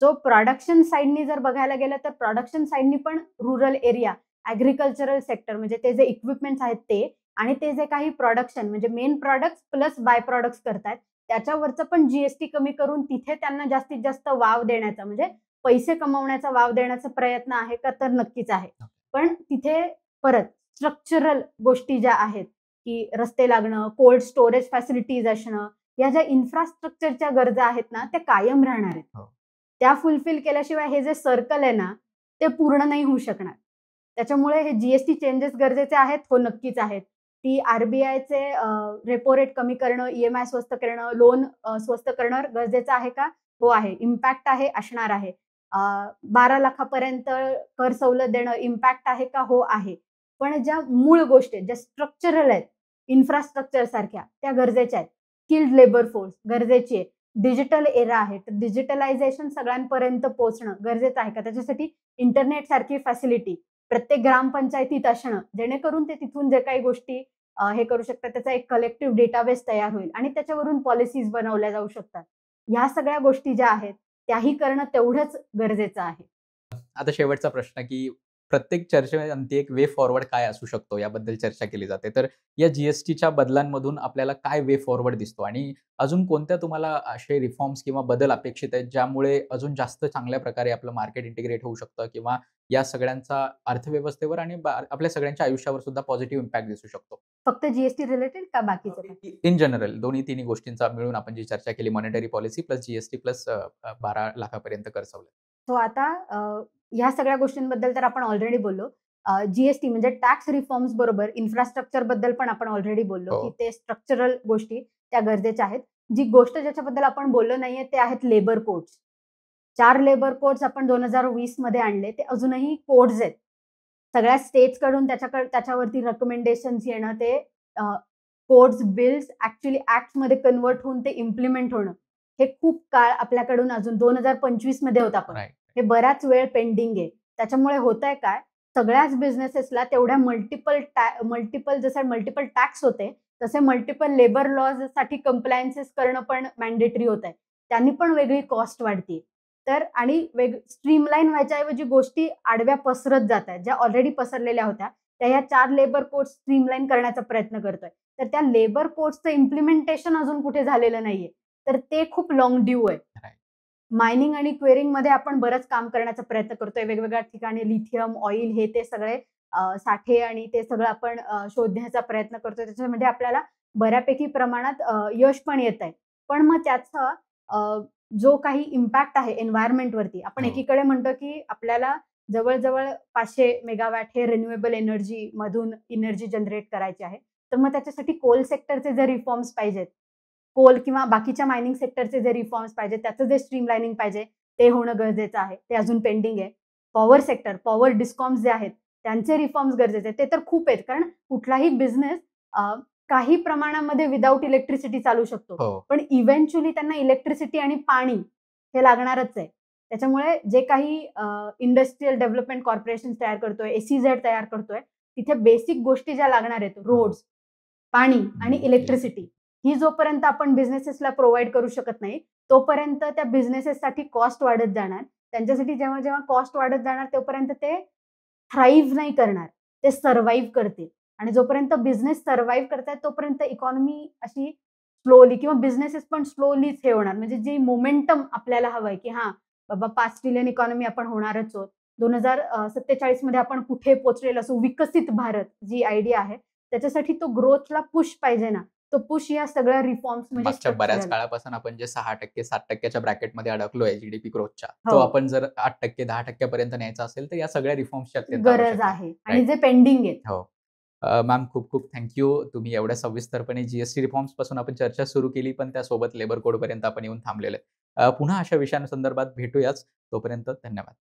जो प्रोडक्शन साइडनी जर बघायला गेलं, तर प्रोडक्शन साइडनी पण रूरल एरिया, ॲग्रीकल्चरल सेक्टर म्हणजे ते जे इक्विपमेंट्स आहेत ते आणि ते जे काही प्रोडक्शन म्हणजे main products plus by products करतायत, त्याच्यावरचं पण जी-एस-टी कमी करून तिथे त्यांना जास्तीत जास्त वाव देण्याचा म्हणजे पैसे कमवण्याचा वाव देण्याचा प्रयत्न आहे का? तर नक्कीच आहे. पण तिथे परत स्ट्रक्चरल गोष्टी ज्या आहेत, की रस्ते लागणं, कोल्ड स्टोरेज फॅसिलिटीज असणं, या ज्या इन्फ्रास्ट्रक्चरच्या गरजा आहेत ना, त्या कायम राहणार आहेत. हो. त्या फुलफिल केल्याशिवाय हे जे सर्कल आहे ना, ते पूर्ण नाही होऊ शकणार. त्याच्यामुळे हे जी-एस-टी चेंजेस गरजेचे आहेत? हो, नक्कीच आहेत. ती आर-बी-आयचे रेपो रेट कमी करणं, ई-एम-आय स्वस्त करणं, लोन स्वस्त करणं गरजेचं आहे का? हो आहे. इम्पॅक्ट आहे, असणार आहे. 12 लाखापर्यंत कर सवलत देणं इम्पॅक्ट आहे का? हो आहे. पण ज्या मूळ गोष्टी आहेत, ज्या स्ट्रक्चरल आहेत, इन्फ्रास्ट्रक्चर सारख्या, त्या गरजेच्या आहेत. स्किल्ड लेबर फोर्स गरजेची आहे. डिजिटल एरा आहे, तर डिजिटलायझेशन सगळ्यांपर्यंत पोहोचणं गरजेचं आहे का? त्याच्यासाठी इंटरनेट सारखी फॅसिलिटी प्रत्येक ग्रामपंचायतीत असणं, जेणेकरून ते तिथून जे काही गोष्टी हे करू शकतात, त्याचा एक कलेक्टिव्ह डेटाबेस तयार होईल आणि त्याच्यावरून पॉलिसीज बनवल्या जाऊ शकतात. ह्या सगळ्या गोष्टी ज्या आहेत, त्याही करणं तेवढंच गरजेचं आहे. आता शेवटचा प्रश्न, की प्रत्येक चर्चेअंती एक वे फॉरवर्ड काय असू शकतो याबद्दल चर्चा केली जाते. तर या जी-एस-टीच्या बदलांमधून आपल्याला काय वे फॉरवर्ड दिसतो आणि अजून कोणत्या तुम्हाला असे रिफॉर्म्स किंवा बदल अपेक्षित आहेत, ज्यामुळे अजून जास्त चांगल्या प्रकारे आपलं मार्केट इंटिग्रेट होऊ शकतं किंवा या सगळ्यांचा अर्थव्यवस्थेवर आणि आपल्या सगळ्यांच्या आयुष्यावर सुद्धा पॉझिटिव्ह इम्पॅक्ट दिसू शकतो? फक्त जी रिलेटेड का बाकीचं पण? इन जनरल दोन्ही तिन्ही गोष्टींचा मिळून आपण जी चर्चा केली मॉनिटरी पॉलिसी प्लस जी प्लस 12 लाखापर्यंत कर सवलत. सो आता ह्या सगळ्या गोष्टींबद्दल तर आपण ऑलरेडी बोललो. जी-एस-टी म्हणजे टॅक्स रिफॉर्म्स बरोबर इन्फ्रास्ट्रक्चरबद्दल पण आपण ऑलरेडी बोललो, हो. की ते स्ट्रक्चरल गोष्टी त्या गरजेच्या आहेत. जी गोष्ट ज्याच्याबद्दल आपण बोललो नाहीये ते आहेत लेबर कोड्स. 4 लेबर कोड्स आपण 2020 मध्ये आणले. ते अजूनही कोड्स आहेत. सगळ्या स्टेट्सकडून त्याच्यावरती रिकमेंडेशन्स येणं ते कोड्स, बिल्स ॲक्चुअली ॲक्ट्समध्ये कन्व्हर्ट होऊन ते इम्प्लिमेंट होणं. हे खूप काळ आपल्याकडून अजून 2025 मध्ये होतं पण. राइट. हे बराच वेळ पेंडिंग आहे. त्याच्यामुळे होतंय काय, सगळ्याच बिझनेसेसला तेवढ्या मल्टिपल टॅक्स होते, तसे मल्टिपल लेबर लॉजसाठी कंप्लायन्सेस करणं पण मॅन्डेटरी होतंय. त्यांनी पण वेगळी कॉस्ट वाढतीये. तर आणि स्ट्रीमलाईन व्हायच्याऐवजी गोष्टी आडव्या पसरत जातायत. ज्या ऑलरेडी पसरलेल्या होत्या, त्या ह्या 4 लेबर कोड्स स्ट्रीमलाईन करण्याचा प्रयत्न करतोय. तर त्या लेबर कोड्सचं इम्प्लिमेंटेशन अजून कुठे झालेलं नाहीये. तर ते खूप लाँग ड्यू आहे. राइट. मायनिंग आणि क्वेरिंगमध्ये आपण बरंच काम करण्याचा प्रयत्न करतोय. वेगवेगळ्या ठिकाणी लिथियम, ऑइल हे ते सगळे साठे आणि ते सगळं आपण शोधण्याचा प्रयत्न करतोय. त्याच्यामध्ये आपल्याला बऱ्यापैकी प्रमाणात यश पण येतंय. पण मग त्याचा जो काही इम्पॅक्ट आहे एन्व्हायर्नमेंटवरती आपण हो. एकीकडे म्हणतो, की आपल्याला जवळ-जवळ 500 मेगावॅट हे रिन्युएबल एनर्जीमधून एनर्जी जनरेट करायची आहे. तर मग त्याच्यासाठी कोल सेक्टरचे जे रिफॉर्म्स पाहिजेत, कोल किंवा बाकीच्या मायनिंग सेक्टरचे जे रिफॉर्म्स पाहिजेत, त्याचं जे स्ट्रीमलाईनिंग पाहिजे, ते होणं गरजेचं आहे. ते अजून पेंडिंग आहे. पॉवर सेक्टर, पॉवर डिस्कॉम्स जे आहेत, त्यांचे रिफॉर्म्स गरजेचे आहेत. ते तर खूप आहेत. कारण कुठलाही बिझनेस काही प्रमाणामध्ये विदाऊट इलेक्ट्रिसिटी चालू शकतो. हो. पण इव्हेंच्युअली त्यांना इलेक्ट्रिसिटी आणि पाणी हे लागणारच आहे. त्याच्यामुळे जे काही इंडस्ट्रियल डेव्हलपमेंट कॉर्पोरेशन तयार करतोय, एस-ई-झेड तयार करतोय, तिथे बेसिक गोष्टी ज्या लागणार आहेत, रोड्स, पाणी आणि हम्म. इलेक्ट्रिसिटी ही जोपर्यंत आपण बिझनेसेसला प्रोव्हाइड करू शकत नाही तोपर्यंत त्या बिझनेसेससाठी कॉस्ट वाढत जाणार. त्यांच्यासाठी जेव्हा जेव्हा कॉस्ट वाढत जाणार तोपर्यंत ते थ्राईव्ह नाही करणार, ते सर्व्हाइव्ह करतील. आणि जोपर्यंत बिझनेस सर्व्हाइव्ह करतायत तोपर्यंत इकॉनॉमी अशी स्लोली किंवा बिझनेसेस पण स्लोलीच हे होणार. म्हणजे जी मोमेंटम आपल्याला हवंय, की हां, बाबा 5 ट्रिलियन इकॉनॉमी आपण होणारच आहोत. 2047 मध्ये आपण कुठे पोहोचलेलो असू, विकसित भारत जी आयडिया आहे, त्याच्यासाठी तो ग्रोथला पुश पाहिजे ना. तो पुश या सगळ्या रिफॉर्म्स म्हणजे मागच्या बऱ्याच स्ट्रक्चरल. काळापासून आपण जे 6% 7% ब्रॅकेटमध्ये अडकलोय जीडीपी ग्रोथच्या, हो. तो आपण जर 8% 10% पर्यंत न्यायचा असेल, तर या सगळ्या रिफॉर्म्सची अत्यंत गरज आवश्यकता आहे. आहे आणि राइट. जे पेंडिंग आहेत. हो. मॅम खूप खूप थँक तुम्ही एवढ्या सविस्तरपणे जीएसटी रिफॉर्म्स पासून आपण चर्चा सुरू केली, पण त्यासोबत लेबर कोडपर्यंत आपण येऊन थांबलेलो आहे. पुन्हा अशा विषयांसंदर्भात भेटूयाच. तोपर्यंत धन्यवाद.